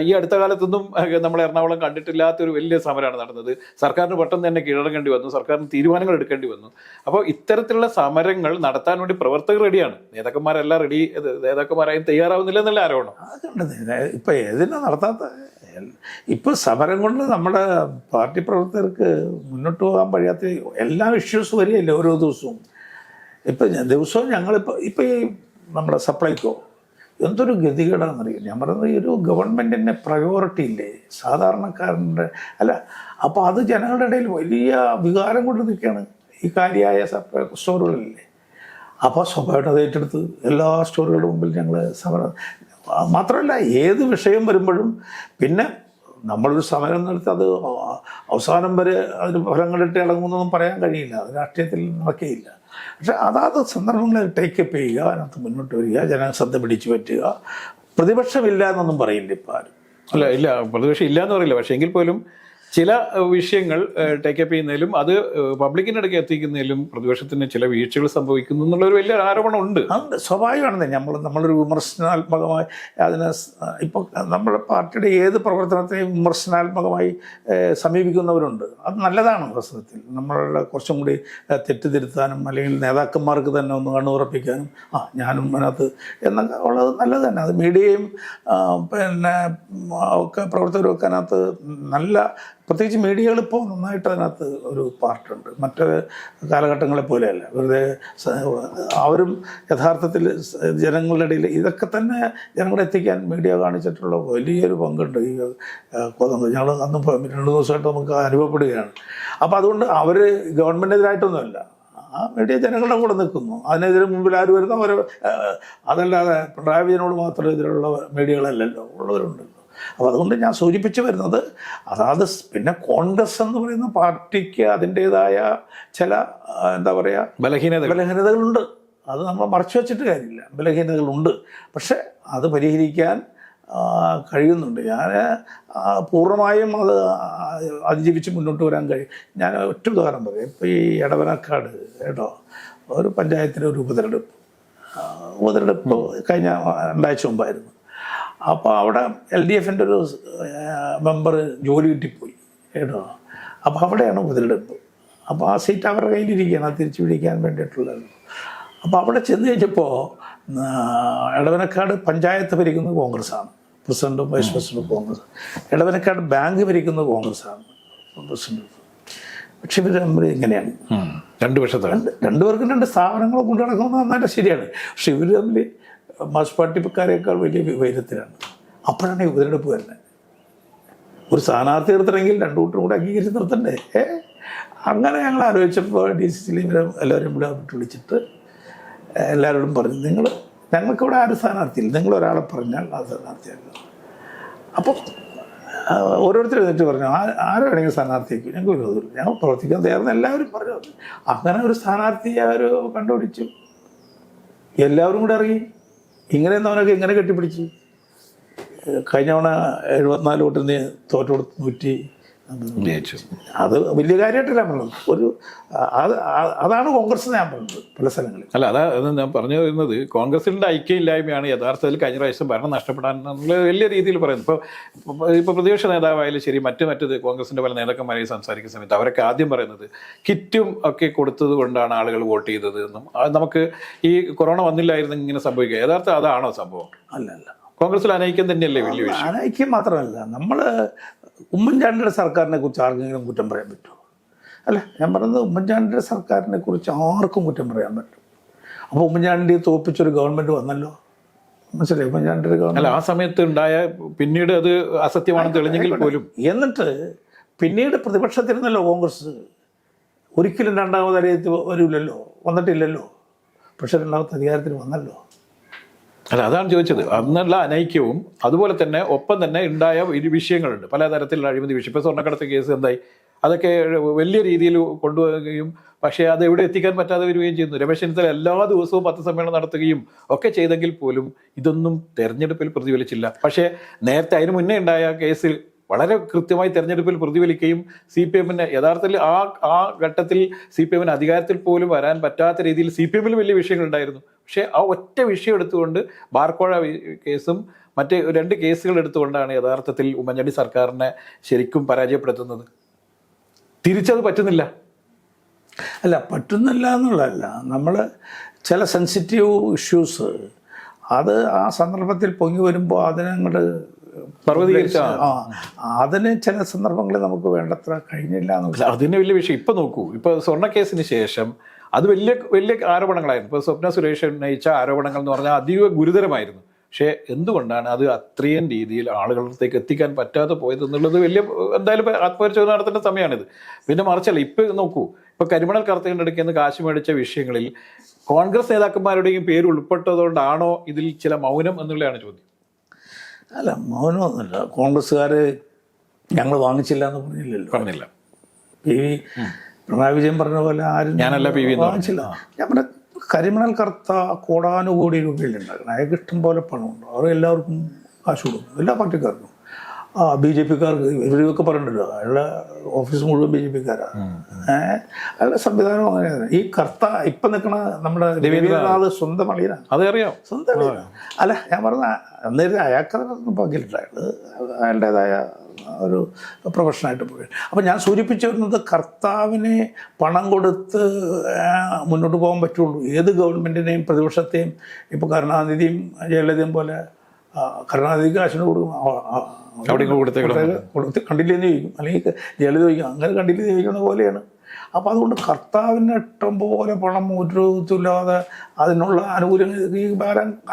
ഈ അടുത്ത കാലത്തൊന്നും നമ്മൾ എറണാകുളം കണ്ടിട്ടില്ലാത്തൊരു വലിയ സമരമാണ് നടന്നത്. സർക്കാരിന് പെട്ടെന്ന് തന്നെ കീഴടങ്ങേണ്ടി വന്നു, സർക്കാരിന് തീരുമാനങ്ങൾ എടുക്കേണ്ടി വന്നു. അപ്പോൾ ഇത്തരത്തിലുള്ള സമരങ്ങൾ നടത്താൻ വേണ്ടി പ്രവർത്തകർ റെഡിയാണ്, നേതാക്കന്മാരെല്ലാം റെഡി, നേതാക്കന്മാരായും തയ്യാറാവുന്നില്ല എന്നല്ല ആരോപണം. ഇപ്പം ഏതിനാ നടത്താത്ത? ഇപ്പോൾ സമരം കൊണ്ട് നമ്മുടെ പാർട്ടി പ്രവർത്തകർക്ക് മുന്നോട്ട് പോകാൻ കഴിയാത്ത എല്ലാ ഇഷ്യൂസ് വരികയല്ലേ ഓരോ ദിവസവും. ഇപ്പം ദിവസവും ഇപ്പം ഈ നമ്മുടെ സപ്ലൈക്കോ എന്തൊരു ഗതികേടാണെന്നറിയാം. ഞാൻ പറയുന്നത് ഈ ഒരു ഗവൺമെൻറ്റിൻ്റെ പ്രയോറിറ്റി ഇല്ലേ സാധാരണക്കാരൻ്റെ, അല്ല അപ്പോൾ അത് ജനങ്ങളുടെ ഇടയിൽ വലിയ വികാരം കൊണ്ട് നിൽക്കുകയാണ് ഈ കാര്യമായ സപ്ലൈ സ്റ്റോറുകളില്ലേ. അപ്പോൾ സ്വാഭാവികമായിട്ട് അത് ഏറ്റെടുത്ത് എല്ലാ സ്റ്റോറുകളുടെ മുമ്പിൽ ഞങ്ങൾ സമരം. മാത്രമല്ല ഏത് വിഷയം വരുമ്പോഴും പിന്നെ നമ്മളൊരു സമരം നടത്തി അത് അവസാനം വരെ അതിന് ഫലം കണ്ടിട്ട് ഇളങ്ങുന്നൊന്നും പറയാൻ കഴിയില്ല, അത് രാഷ്ട്രീയത്തിൽ നടക്കുകയില്ല. പക്ഷെ അതാത് സന്ദർഭങ്ങളിൽ ടേക്കപ്പ് ചെയ്യുക, അതിനകത്ത് മുന്നോട്ട് വരിക, ജനശ്രദ്ധ പിടിച്ചു പറ്റുക. പ്രതിപക്ഷമില്ല എന്നൊന്നും പറയില്ല ഇപ്പം ആരും. അല്ല ഇല്ല, പ്രതിപക്ഷം ഇല്ല എന്ന് പറയില്ല. പക്ഷേ എങ്കിൽ പോലും ചില വിഷയങ്ങൾ ടേക്കപ്പ് ചെയ്യുന്നതിലും അത് പബ്ലിക്കിനിടയ്ക്ക് എത്തിക്കുന്നതിലും പ്രതിപക്ഷത്തിന് ചില വീഴ്ചകൾ സംഭവിക്കുന്നു എന്നുള്ളൊരു വലിയ ആരോപണം ഉണ്ട്. അതുണ്ട്, സ്വാഭാവികമാണെന്നേ. നമ്മളൊരു വിമർശനാത്മകമായി അതിനെ ഇപ്പോൾ നമ്മുടെ പാർട്ടിയുടെ ഏത് പ്രവർത്തനത്തെയും വിമർശനാത്മകമായി സമീപിക്കുന്നവരുണ്ട്. അത് നല്ലതാണ്. പ്രശ്നത്തിൽ നമ്മളുടെ കുറച്ചും കൂടി തെറ്റിദ്ധരുത്താനും അല്ലെങ്കിൽ നേതാക്കന്മാർക്ക് തന്നെ ഒന്ന് കണ്ണുറപ്പിക്കാനും ഞാനും അതിനകത്ത് എന്നൊക്കെ ഉള്ളത് നല്ലത് തന്നെ. അത് മീഡിയയും പിന്നെ ഒക്കെ പ്രവർത്തകരും ഒക്കെ അതിനകത്ത് നല്ല, പ്രത്യേകിച്ച് മീഡിയകൾ ഇപ്പോൾ നന്നായിട്ട് അതിനകത്ത് ഒരു പാർട്ടുണ്ട്. മറ്റ് കാലഘട്ടങ്ങളെ പോലെയല്ല. വെറുതെ അവരും യഥാർത്ഥത്തിൽ ജനങ്ങളുടെ ഇടയിൽ ഇതൊക്കെ തന്നെ ജനങ്ങളെ എത്തിക്കാൻ മീഡിയ കാണിച്ചിട്ടുള്ള വലിയൊരു പങ്കുണ്ട്. ഈ ഞങ്ങൾ അന്ന് 2 ദിവസമായിട്ട് നമുക്ക് അനുഭവപ്പെടുകയാണ്. അപ്പോൾ അതുകൊണ്ട് അവർ ഗവൺമെൻറ്റിനെതിരായിട്ടൊന്നുമല്ല, ആ മീഡിയ ജനങ്ങളുടെ കൂടെ നിൽക്കുന്നു. അതിനെതിരെ മുമ്പിൽ ആര് വരുന്ന അവർ, അതല്ലാതെ പിണറായി വിജയനോട് മാത്രം എതിരുള്ള മീഡിയകളല്ലല്ലോ, ഉള്ളവരുണ്ടല്ലോ. അപ്പോൾ അതുകൊണ്ട് ഞാൻ സൂചിപ്പിച്ചു വരുന്നത് അതാത് പിന്നെ കോൺഗ്രസ് എന്ന് പറയുന്ന പാർട്ടിക്ക് അതിൻ്റേതായ ചില എന്താ പറയുക ബലഹീനതകളുണ്ട്. അത് നമ്മൾ മറച്ചു വച്ചിട്ട് കാര്യമില്ല, ബലഹീനതകളുണ്ട്. പക്ഷെ അത് പരിഹരിക്കാൻ കഴിയുന്നുണ്ട്. ഞാൻ പൂർണ്ണമായും അത് അതിജീവിച്ച് മുന്നോട്ട് വരാൻ കഴിയും. ഞാൻ ഒറ്റ ഉദാഹരണം പറയാം. ഇപ്പോൾ ഈ എടവനക്കാട് കേട്ടോ, ഒരു പഞ്ചായത്തിലെ ഒരു ഉപതെരഞ്ഞെടുപ്പ് കഴിഞ്ഞ 2 ആഴ്ച മുമ്പായിരുന്നു. അപ്പോൾ അവിടെ LDF-ൻ്റെ ഒരു മെമ്പർ ജോലി കിട്ടിപ്പോയി കേട്ടോ. അപ്പോൾ അവിടെയാണ് ഉപതെരഞ്ഞെടുപ്പ്. അപ്പോൾ ആ സീറ്റ് അവരുടെ കയ്യിലിരിക്കുകയാണ്, അത് തിരിച്ചു പിടിക്കാൻ വേണ്ടിയിട്ടുള്ളത്. അപ്പോൾ അവിടെ ചെന്ന് കഴിഞ്ഞപ്പോൾ എടവനക്കാട് പഞ്ചായത്ത് ഭരിക്കുന്നത് കോൺഗ്രസ്സാണ്, പ്രസിഡന്റും വൈസ് പ്രസിഡന്റും കോൺഗ്രസ്. എടവനക്കാട് ബാങ്ക് ഭരിക്കുന്നത് കോൺഗ്രസ്സാണ്, പ്രസിഡന്റ്. പക്ഷെ ഇവർ തമ്മിൽ ഇങ്ങനെയാണ്, രണ്ടുപേർക്കും രണ്ട് സ്ഥാപനങ്ങൾ കൊണ്ടു നടക്കുന്നത് നന്നായിട്ട് ശരിയാണ്. പക്ഷെ ഇവർ തമ്മിൽ മാർക്സ് പാർട്ടിക്കാരേക്കാൾ വലിയ വൈരത്തിലാണ്. അപ്പോഴാണ് ഈ ഉപതെരഞ്ഞെടുപ്പ് വരുന്നത്. ഒരു സ്ഥാനാർത്ഥി നിർത്തണമെങ്കിൽ രണ്ടു കൂട്ടരും കൂടെ അംഗീകരിച്ച് നിർത്തണ്ടേ? അങ്ങനെ ഞങ്ങൾ ആലോചിച്ചപ്പോൾ DCCയിൽ ഇവരെ എല്ലാവരും ഇവിടെ വിളിച്ചിട്ട് എല്ലാവരോടും പറഞ്ഞു, ഞങ്ങൾക്കിവിടെ ആരും സ്ഥാനാർത്ഥിയില്ല, നിങ്ങളൊരാളെ പറഞ്ഞാൽ ആ സ്ഥാനാർത്ഥിയല്ല. അപ്പം ഓരോരുത്തരും എന്നിട്ട് പറഞ്ഞു, ആരെ വേണമെങ്കിലും സ്ഥാനാർത്ഥിയാക്കും, ഞങ്ങൾക്ക് വിരോധമില്ല, ഞങ്ങൾ പ്രവർത്തിക്കാൻ തയ്യാറെന്ന് എല്ലാവരും പറഞ്ഞു. അങ്ങനെ ഒരു സ്ഥാനാർത്ഥിയെ അവർ കണ്ടുപിടിച്ചു. എല്ലാവരും കൂടെ ഇറങ്ങി. ഇങ്ങനെയൊന്നും അവനൊക്കെ ഇങ്ങനെ കെട്ടിപ്പിടിച്ച് കഴിഞ്ഞ തവണ 74 വോട്ടിന് തോറ്റു കൊടുത്ത് 100 ജയിച്ചു. അത് വലിയ കാര്യമായിട്ടല്ല പറഞ്ഞത്. അതാണ് കോൺഗ്രസ് ഞാൻ പറഞ്ഞത് പല സ്ഥലങ്ങളിൽ. അല്ല, അതാ ഞാൻ പറഞ്ഞു വരുന്നത്, കോൺഗ്രസിൻ്റെ ഐക്യമില്ലായ്മയാണ് യഥാർത്ഥത്തിൽ കഴിഞ്ഞ പ്രാവശ്യം ഭരണം നഷ്ടപ്പെടാൻ വലിയ രീതിയിൽ പറയുന്നത്. ഇപ്പോൾ പ്രതിപക്ഷ നേതാവായാലും ശരി, മറ്റത് കോൺഗ്രസിൻ്റെ പല നേതാക്കന്മാരെ സംസാരിക്കുന്ന സമയത്ത് അവരൊക്കെ ആദ്യം പറയുന്നത് കിറ്റും ഒക്കെ കൊടുത്തത് കൊണ്ടാണ് ആളുകൾ വോട്ട് ചെയ്തത് എന്നും, നമുക്ക് ഈ കൊറോണ വന്നില്ലായിരുന്നെങ്കിൽ ഇങ്ങനെ സംഭവിക്കുക. യഥാർത്ഥം അതാണോ സംഭവം? അല്ല, കോൺഗ്രസിൽ അനൈക്യം തന്നെയല്ലേ വലിയ വിഷയം? അനൈക്യം മാത്രമല്ല, നമ്മൾ ഉമ്മൻചാണ്ടിയുടെ സർക്കാരിനെ കുറിച്ച് ആർക്കെങ്കിലും കുറ്റം പറയാൻ പറ്റുമോ? അല്ല, ഞാൻ പറയുന്നത് ഉമ്മൻചാണ്ടിയുടെ സർക്കാരിനെ കുറിച്ച് ആർക്കും കുറ്റം പറയാൻ പറ്റും. അപ്പോൾ ഉമ്മൻചാണ്ടി തോപ്പിച്ചൊരു ഗവൺമെൻറ് വന്നല്ലോ, മനസ്സിലായി? ഉമ്മൻചാണ്ടിയുടെ ഗവൺമെൻറ് അല്ല, ആ സമയത്ത് ഉണ്ടായ പിന്നീട് അത് അസത്യമാണെന്ന് തെളിഞ്ഞെങ്കിൽ പോലും, എന്നിട്ട് പിന്നീട് പ്രതിപക്ഷത്തിരുന്നല്ലോ കോൺഗ്രസ്. ഒരിക്കലും രണ്ടാമത് അധികാരത്തിൽ വരില്ലല്ലോ, വന്നിട്ടില്ലല്ലോ. പക്ഷെ രണ്ടാമത്തെ അധികാരത്തിൽ വന്നല്ലോ. അല്ല, അതാണ് ചോദിച്ചത്. അന്നുള്ള അനൈക്യവും അതുപോലെ തന്നെ ഒപ്പം തന്നെ ഉണ്ടായ വിഷയങ്ങളുണ്ട്, പലതരത്തിലുള്ള അഴിമതി വിഷയം. ഇപ്പോൾ സ്വർണ്ണക്കടത്ത് കേസ് എന്തായി? അതൊക്കെ വലിയ രീതിയിൽ കൊണ്ടുപോവുകയും പക്ഷേ അത് എവിടെ എത്തിക്കാൻ പറ്റാതെ വരികയും ചെയ്യുന്നു. രമേശ് ചെന്നിത്തല എല്ലാ ദിവസവും പത്രസമ്മേളനം നടത്തുകയും ഒക്കെ ചെയ്തെങ്കിൽ പോലും ഇതൊന്നും തെരഞ്ഞെടുപ്പിൽ പ്രതിഫലിച്ചില്ല. പക്ഷേ നേരത്തെ അതിന് മുന്നേ ഉണ്ടായ കേസിൽ വളരെ കൃത്യമായി തെരഞ്ഞെടുപ്പിൽ പ്രതിഫലിക്കുകയും CPM-ന് യഥാർത്ഥത്തിൽ ആ ഘട്ടത്തിൽ CPM-ന് അധികാരത്തിൽ പോലും വരാൻ പറ്റാത്ത രീതിയിൽ CPM-ൽ വലിയ വിഷയങ്ങളുണ്ടായിരുന്നു. പക്ഷേ ആ ഒറ്റ വിഷയം എടുത്തുകൊണ്ട് ബാർക്കോഴ കേസും മറ്റ് 2 കേസുകൾ എടുത്തുകൊണ്ടാണ് യഥാർത്ഥത്തിൽ ഉമ്മൻചാണ്ടി സർക്കാരിനെ ശരിക്കും പരാജയപ്പെടുത്തുന്നത്. തിരിച്ചത് പറ്റുന്നില്ല. അല്ല, പറ്റുന്നില്ല എന്നുള്ളതല്ല, നമ്മൾ ചില സെൻസിറ്റീവ് ഇഷ്യൂസ് അത് ആ സന്ദർഭത്തിൽ പൊങ്ങി വരുമ്പോൾ അതിനങ്ങോട്ട് അതിന് ചില സന്ദർഭങ്ങളിൽ നമുക്ക് വേണ്ടത്ര കഴിഞ്ഞില്ല എന്നുള്ള അതിന് വലിയ വിഷയം. ഇപ്പം നോക്കൂ, ഇപ്പോൾ സ്വർണ്ണക്കേസിന് ശേഷം അത് വലിയ ആരോപണങ്ങളായിരുന്നു. ഇപ്പോൾ സ്വപ്ന സുരേഷ് ഉന്നയിച്ച ആരോപണങ്ങൾ എന്ന് പറഞ്ഞാൽ അതീവ ഗുരുതരമായിരുന്നു. പക്ഷേ എന്തുകൊണ്ടാണ് അത് അത്രയും രീതിയിൽ ആളുകളിലേക്ക് എത്തിക്കാൻ പറ്റാതെ പോയത് എന്നുള്ളത് വലിയ എന്തായാലും ആത്മപരിശോധന നടത്തേണ്ട സമയമാണിത്. പിന്നെ മറിച്ചല്ല, ഇപ്പം നോക്കൂ, ഇപ്പോൾ കരിമണൽ കടത്തിൻ്റെ കാശ് മേടിച്ച വിഷയങ്ങളിൽ കോൺഗ്രസ് നേതാക്കന്മാരുടെയും പേര് ഉൾപ്പെട്ടതുകൊണ്ടാണോ ഇതിൽ ചില മൗനം എന്നുള്ളതാണ് ചോദ്യം. അല്ല, മൗനമൊന്നുമില്ല. കോൺഗ്രസ്സുകാർ ഞങ്ങൾ വാങ്ങിച്ചില്ല എന്ന് പറഞ്ഞില്ല. പിണറായി വിജയൻ പറഞ്ഞ പോലെ ആരും വാങ്ങിച്ചില്ല. നമ്മുടെ കരിമണൽ കറുത്ത കോടാനുകോടി രൂപയിലുണ്ടാക്കണം. അയാൾക്ക് ഇഷ്ടം പോലെ പണമുണ്ട്. അവർ എല്ലാവർക്കും കാശ് കൊടുക്കും, എല്ലാ പാർട്ടിക്കാർക്കും. BJP-ക്കാർക്ക് ഇവരൊക്കെ പറഞ്ഞിട്ടുണ്ടല്ലോ, അയാളുടെ ഓഫീസ് മുഴുവൻ BJP-ക്കാരാണ്. അയാളുടെ സംവിധാനം അങ്ങനെയാണ്. ഈ ഇപ്പം നിൽക്കണ നമ്മുടെ രവീന്ദ്രനാഥ് സ്വന്തം അളിയനാണ്, അതറിയാം, സ്വന്തം അളിയനാണ്. അല്ല, ഞാൻ പറഞ്ഞ അന്നേരം അയാൾക്കതൊന്നും പങ്കില്ല, അയാളുടേതായ ഒരു പ്രൊഫഷനായിട്ട് പോയി. അപ്പം ഞാൻ സൂചിപ്പിച്ചു വരുന്നത്, കർത്താവിനെ പണം കൊടുത്ത് മുന്നോട്ട് പോകാൻ പറ്റുള്ളൂ. ഏത് ഗവൺമെൻറ്റിനെയും പ്രതിപക്ഷത്തെയും ഇപ്പോൾ കരുണാനിധിയും ജയലളിതയും പോലെ കരുണാനിധിക്ക് കാശിന് കൊടുക്കും, കണ്ടില്ലെന്ന് ചോദിക്കും, അല്ലെങ്കിൽ ജയലളിത ചോദിക്കും, അങ്ങനെ കണ്ടില്ലെന്ന് ചോദിക്കുന്ന പോലെയാണ്. അപ്പോൾ അതുകൊണ്ട് കർത്താവിന് ഇഷ്ടം പോലെ പണം ഒരു ഇല്ലാതെ അതിനുള്ള ആനുകൂല്യങ്ങൾ ഈ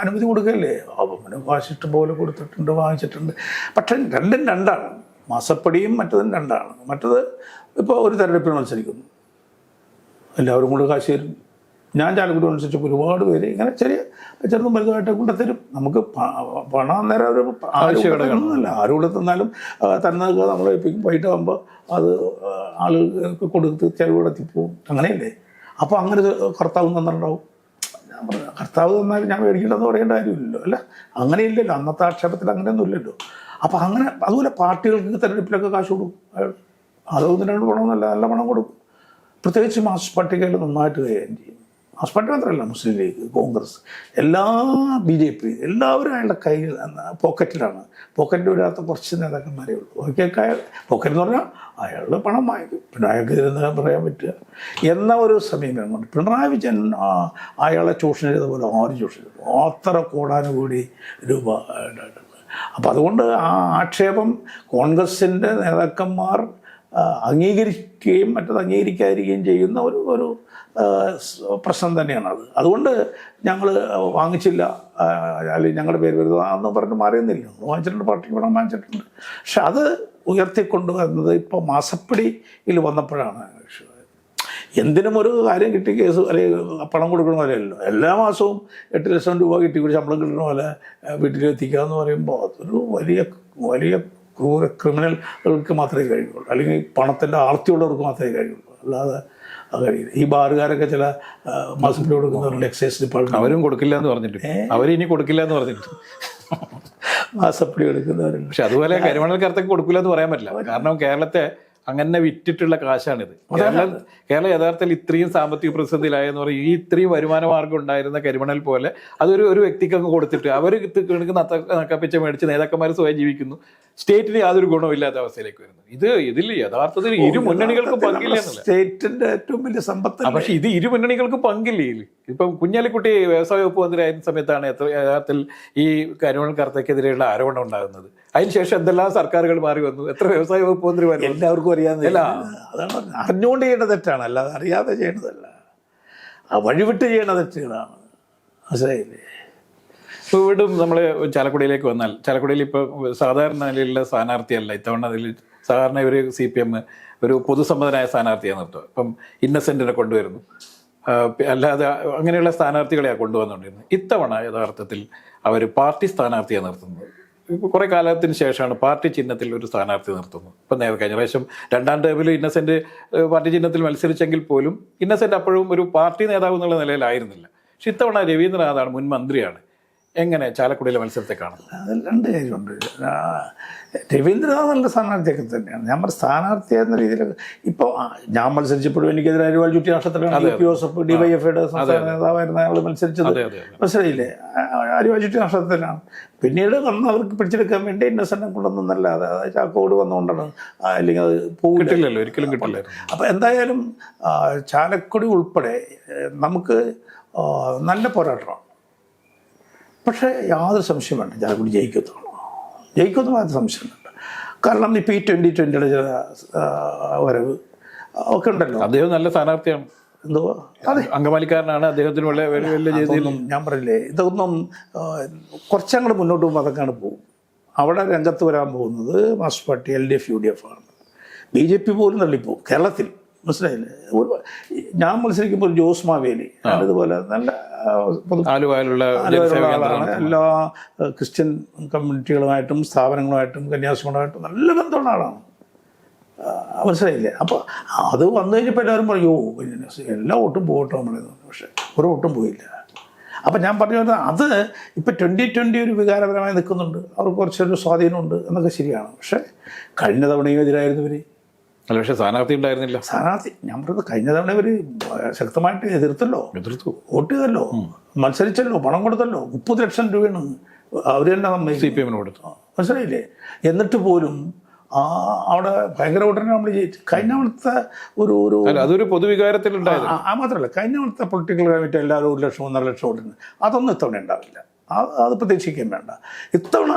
അനുമതി കൊടുക്കുകയല്ലേ. അപ്പം കാശ് ഇഷ്ടം പോലെ കൊടുത്തിട്ടുണ്ട്, വാങ്ങിച്ചിട്ടുണ്ട്. പക്ഷേ രണ്ടും രണ്ടാണ്. മാസപ്പടിയും മറ്റതും രണ്ടാണ്. മറ്റത് ഇപ്പോൾ ഒരു തെരഞ്ഞെടുപ്പിൽ മത്സരിക്കുന്നു, എല്ലാവരും കൂടെ കാശ് തരും. ഞാൻ ചാലക്കുടി അനുസരിച്ചപ്പോൾ ഒരുപാട് പേര് ഇങ്ങനെ ചെറുതും വലുതുമായിട്ട് കൊണ്ടുത്തരും. നമുക്ക് പണം അന്നേരം ഒരു ആവശ്യമല്ല, ആരോടെ തന്നാലും തന്നത് നമ്മൾ ഏൽപ്പിക്കും. വൈകിട്ടാകുമ്പോൾ അത് ആളുകൾക്ക് കൊടുത്ത് ചെലവ് നടത്തിപ്പോവും. അങ്ങനെയല്ലേ? അപ്പോൾ അങ്ങനെ കർത്താവ് തന്നിട്ടുണ്ടാവും. ഞാൻ പറഞ്ഞു, കർത്താവ് തന്നാലും ഞാൻ മേടിക്കില്ലെന്ന് പറയേണ്ട കാര്യമില്ലല്ലോ. അല്ല, അങ്ങനെയില്ലല്ലോ, അന്നത്തെ ആക്ഷേപത്തിൽ അങ്ങനെയൊന്നും ഇല്ലല്ലോ. അപ്പോൾ അങ്ങനെ അതുപോലെ പാർട്ടികൾക്ക് തെരഞ്ഞെടുപ്പിലൊക്കെ കാശ് കൊടുക്കും. അതൊന്നും രണ്ട് പണമെന്നല്ല, നല്ല പണം കൊടുക്കും. പ്രത്യേകിച്ച് മാർക്സ് പട്ടികയിൽ നന്നായിട്ട് കൈകാര്യം ചെയ്യും. മാർക്സിസ്റ്റ് പാർട്ടി മാത്രമല്ല, മുസ്ലിം ലീഗ്, കോൺഗ്രസ്, എല്ലാ BJP എല്ലാവരും അയാളുടെ കയ്യിൽ പോക്കറ്റിലാണ്. പോക്കറ്റിൽ വരാത്ത കുറച്ച് നേതാക്കന്മാരേ ഉള്ളൂ. ബാക്കിയൊക്കെ പോക്കറ്റ് എന്ന് പറഞ്ഞാൽ അയാളുടെ പണം വാങ്ങിക്കും, പിന്നെ അയാൾക്ക് ഇരുന്ന് പറയാൻ പറ്റുക എന്ന ഒരു സമീപനം കൊണ്ട് പിണറായി വിജയൻ അയാളെ ചൂഷണം ചെയ്തപോലെ ആരും ചൂഷണം ചെയ്തു. അത്ര കോടാനുകൂടി രൂപ ഉണ്ടായിട്ടുണ്ട്. അപ്പം അതുകൊണ്ട് ആ ആക്ഷേപം കോൺഗ്രസിൻ്റെ നേതാക്കന്മാർ അംഗീകരിക്കുകയും മറ്റത് അംഗീകരിക്കാതിരിക്കുകയും ചെയ്യുന്ന ഒരു പ്രശ്നം തന്നെയാണത്. അതുകൊണ്ട് ഞങ്ങൾ വാങ്ങിച്ചില്ല, അല്ലെങ്കിൽ ഞങ്ങളുടെ പേര് വരുന്നത് അന്ന് പറഞ്ഞ് മാറിയൊന്നുമില്ല. വാങ്ങിച്ചിട്ടുണ്ട്, പാർട്ടിക്ക് പണം വാങ്ങിച്ചിട്ടുണ്ട്. പക്ഷെ അത് ഉയർത്തിക്കൊണ്ടുവരുന്നത് ഇപ്പോൾ മാസപ്പടിയിൽ വന്നപ്പോഴാണ്. എന്തിനും ഒരു കാര്യം കിട്ടി കേസ് അല്ലെങ്കിൽ പണം കൊടുക്കണ പോലെയല്ലോ. എല്ലാ മാസവും 8 ലക്ഷം രൂപ കിട്ടി ഒരു ശമ്പളം കിട്ടുന്ന പോലെ വീട്ടിലെത്തിക്കുക എന്ന് പറയുമ്പോൾ അതൊരു വലിയ വലിയ ക്രൂര ക്രിമിനലുകൾക്ക് മാത്രമേ കഴിയുള്ളൂ, അല്ലെങ്കിൽ പണത്തിൻ്റെ ആർത്തിയുള്ളവർക്ക് മാത്രമേ കഴിയുള്ളൂ. അല്ലാതെ അത് കഴിയില്ല. ഈ ബാറുകാരൊക്കെ ചില മാസപ്പടി കൊടുക്കുന്നവരുടെ എക്സൈസ് ഡിപ്പാർട്ട്മെൻറ്റ് അവരും കൊടുക്കില്ല എന്ന് പറഞ്ഞിട്ട്, അവരിനി കൊടുക്കില്ല എന്ന് പറഞ്ഞിട്ട് മാസപ്പടി എടുക്കുന്നവരുണ്ട്. പക്ഷെ അതുപോലെ കരിമണൽക്കാരത്തൊക്കെ കൊടുക്കില്ല എന്ന് പറയാൻ പറ്റില്ല. കാരണം കേരളത്തെ അങ്ങനെ വിറ്റിട്ടുള്ള കാശാണിത്. കേരളം യഥാർത്ഥത്തിൽ ഇത്രയും സാമ്പത്തിക പ്രതിസന്ധിയിലായെന്ന് പറയും, ഈ ഇത്രയും വരുമാന മാർഗ്ഗം ഉണ്ടായിരുന്ന കരിമണൽ പോലെ അതൊരു വ്യക്തിക്കൊക്കെ കൊടുത്തിട്ട് അവർ നക്കപ്പിച്ച മേടിച്ച് നേതാക്കന്മാർ സ്വയം ജീവിക്കുന്നു. സ്റ്റേറ്റിന് യാതൊരു ഗുണമില്ലാത്ത അവസ്ഥയിലേക്ക് വരുന്നു. ഇതിൽ യഥാർത്ഥത്തിൽ ഇരു മുന്നണികൾക്കും പങ്കില്ല എന്നല്ല, സ്റ്റേറ്റിന്റെ ഏറ്റവും വലിയ സമ്പത്ത്. പക്ഷെ ഇത് ഇരു മുന്നണികൾക്കും പങ്കില്ല. ഇപ്പം കുഞ്ഞാലിക്കുട്ടി വ്യവസായ വകുപ്പ് മന്ത്രിയായിരുന്ന സമയത്താണ് യഥാർത്ഥത്തിൽ ഈ കരിമണൽ കർത്തയ്ക്കെതിരെയുള്ള ആരോപണം ഉണ്ടാകുന്നത്. അതിനുശേഷം എന്തെല്ലാം സർക്കാരുകൾ മാറി വന്നു, എത്ര വ്യവസായ വകുപ്പ് മന്ത്രിമാർ. എല്ലാവർക്കും അറിയാവുന്നില്ല. അതാണ് അറിഞ്ഞുകൊണ്ട് ചെയ്യേണ്ട തെറ്റാണ്, അല്ലാതെ അറിയാതെ ചെയ്യേണ്ടതല്ല. ആ വഴിവിട്ട് ചെയ്യേണ്ട തെറ്റുകളാണ്. മനസ്സിലായില്ലേ? ഇപ്പോൾ വീണ്ടും നമ്മൾ ചാലക്കുടിയിലേക്ക് വന്നാൽ, ചാലക്കുടിയിൽ ഇപ്പോൾ സാധാരണ നിലയിലുള്ള സ്ഥാനാർത്ഥിയല്ല ഇത്തവണ. അതിൽ സാധാരണ ഒരു CPM ഒരു പൊതുസമ്മതനായ സ്ഥാനാർത്ഥിയാണ് നിർത്തുക. ഇപ്പം ഇന്നസെൻറ്റിനെ കൊണ്ടുവരുന്നു, അല്ലാതെ അങ്ങനെയുള്ള സ്ഥാനാർത്ഥികളെയാണ് കൊണ്ടുവന്നുകൊണ്ടിരുന്നത്. ഇത്തവണ യഥാർത്ഥത്തിൽ അവർ പാർട്ടി സ്ഥാനാർത്ഥിയാണ് നിർത്തുന്നത്. ഇപ്പോൾ കുറേ കാലത്തിന് ശേഷമാണ് പാർട്ടി ചിഹ്നത്തിൽ ഒരു സ്ഥാനാർത്ഥി നിർത്തുന്നത്. ഇപ്പം കഴിഞ്ഞ പ്രാവശ്യം 2ാം ടേമിൽ ഇന്നസെൻറ്റ് പാർട്ടി ചിഹ്നത്തിൽ മത്സരിച്ചെങ്കിൽ പോലും ഇന്നസെൻറ്റ് അപ്പോഴും ഒരു പാർട്ടി നേതാവ് എന്നുള്ള നിലയിലായിരുന്നില്ല. പക്ഷെ ഇത്തവണ രവീന്ദ്രനാഥാണ്, മുൻ മന്ത്രിയാണ്. എങ്ങനെ ചാലക്കുടിയിലെ മത്സരത്തെ കാണുന്നത്? അതിൽ 2 കാര്യമുണ്ട്. രവീന്ദ്രനാഥ് നല്ല സ്ഥാനാർത്ഥിയൊക്കെ തന്നെയാണ്. ഞാൻ പറഞ്ഞ സ്ഥാനാർത്ഥി എന്ന രീതിയിൽ ഇപ്പോൾ ഞാൻ മത്സരിച്ചപ്പോഴും എനിക്കെതിരെ അരിവാൾ ചുറ്റി നക്ഷത്രത്തിലാണ് ജോസഫ് DYFയുടെ സംസ്ഥാന നേതാവായിരുന്ന അയാൾ മത്സരിച്ചത്. മനസ്സിലായില്ലേ? അരിവാൾ ചുറ്റി നക്ഷത്രത്തിലാണ്. പിന്നീട് വന്ന് അവർക്ക് പിടിച്ചെടുക്കാൻ വേണ്ടി ഇന്നസെൻറ്റിനെ കൊണ്ടുവന്നല്ലാതെ ചാക്കോട് വന്നുകൊണ്ടാണ്, അല്ലെങ്കിൽ അത് പോകില്ലല്ലോ, ഒരിക്കലും കിട്ടില്ല. അപ്പോൾ എന്തായാലും ചാലക്കുടി ഉൾപ്പെടെ നമുക്ക് നല്ല പോരാട്ടമാണ്. പക്ഷേ യാതൊരു സംശയം വേണ്ട, ചാലക്കുടി ജയിക്കുമെന്ന് മാത്രം സംശയം വേണ്ട. കാരണം ഇപ്പോൾ ഈ 2020 ചില വരവ് ഒക്കെ ഉണ്ടല്ലോ. അദ്ദേഹം നല്ല സ്ഥാനാർത്ഥിയാണ്. എന്തുവാ, അതെ, അങ്കമാലിക്കാരനാണ്. അദ്ദേഹത്തിന് വലിയ ചെയ്തില്ല. ഞാൻ പറയില്ലേ, ഇതൊന്നും കുറച്ചങ്ങോട്ട് മുന്നോട്ട് പോകുമ്പോൾ അതൊക്കെയാണ് പോകും. അവിടെ രംഗത്ത് വരാൻ പോകുന്നത് മാർക്സിസ്റ്റ് പാർട്ടി, LDF, UDF ആണ്. BJP പോലും തള്ളിപ്പോവും കേരളത്തിൽ. മനസ്സിലായില്ലേ? ഞാൻ മത്സരിക്കുമ്പോൾ ജോസ് മാവേലി അതുപോലെ നല്ല ആളാണ്. എല്ലാ ക്രിസ്ത്യൻ കമ്മ്യൂണിറ്റികളുമായിട്ടും സ്ഥാപനങ്ങളുമായിട്ടും കന്യാസ്ത്രീകളുമായിട്ടും നല്ല ബന്ധമുള്ള ആളാണ്. മനസ്സിലായില്ലേ? അപ്പോൾ അത് വന്നു കഴിഞ്ഞപ്പോൾ എല്ലാവരും പറയൂ എല്ലാ വോട്ടും പോകട്ടോ നമ്മളെന്ന്. പക്ഷേ ഒരു വോട്ടും പോയില്ല. അപ്പം ഞാൻ പറഞ്ഞു വരുന്നത് അത് ഇപ്പം 2020 ഒരു വികാരപരമായി നിൽക്കുന്നുണ്ട്, അവർക്ക് കുറച്ചൊരു സ്വാധീനമുണ്ട് എന്നൊക്കെ ശരിയാണ്. പക്ഷേ കഴിഞ്ഞ തവണയും എതിരായിരുന്നു ഇവർ. അല്ല, പക്ഷേ സ്ഥാനാർത്ഥി ഉണ്ടായിരുന്നില്ല. സ്ഥാനാർത്ഥി ഞാൻ പറഞ്ഞത് കഴിഞ്ഞ തവണ ഇവർ ശക്തമായിട്ട് എതിർത്തു, വോട്ട് ചെയ്തല്ലോ, മത്സരിച്ചല്ലോ, പണം കൊടുത്തല്ലോ. 30 ലക്ഷം രൂപയാണ് അവർ തന്നെ CPM കൊടുത്തു. മനസ്സിലായില്ലേ? എന്നിട്ട് പോലും അവിടെ ഭയങ്കര വോട്ടിനെ നമ്മൾ ജയിച്ചു. കഴിഞ്ഞ തവണത്തെ അതൊരു പൊതുവികാരത്തിലുണ്ടായത്. മാത്രമല്ല, കഴിഞ്ഞ തവണത്തെ പൊളിറ്റിക്കൽ കമ്മിറ്റി എല്ലാവരും 1 ലക്ഷം 1.5 ലക്ഷം വോട്ടിന് അതൊന്നും ഇത്തവണ ഉണ്ടാവില്ല. അത് പ്രതീക്ഷിക്കാൻ വേണ്ട. ഇത്തവണ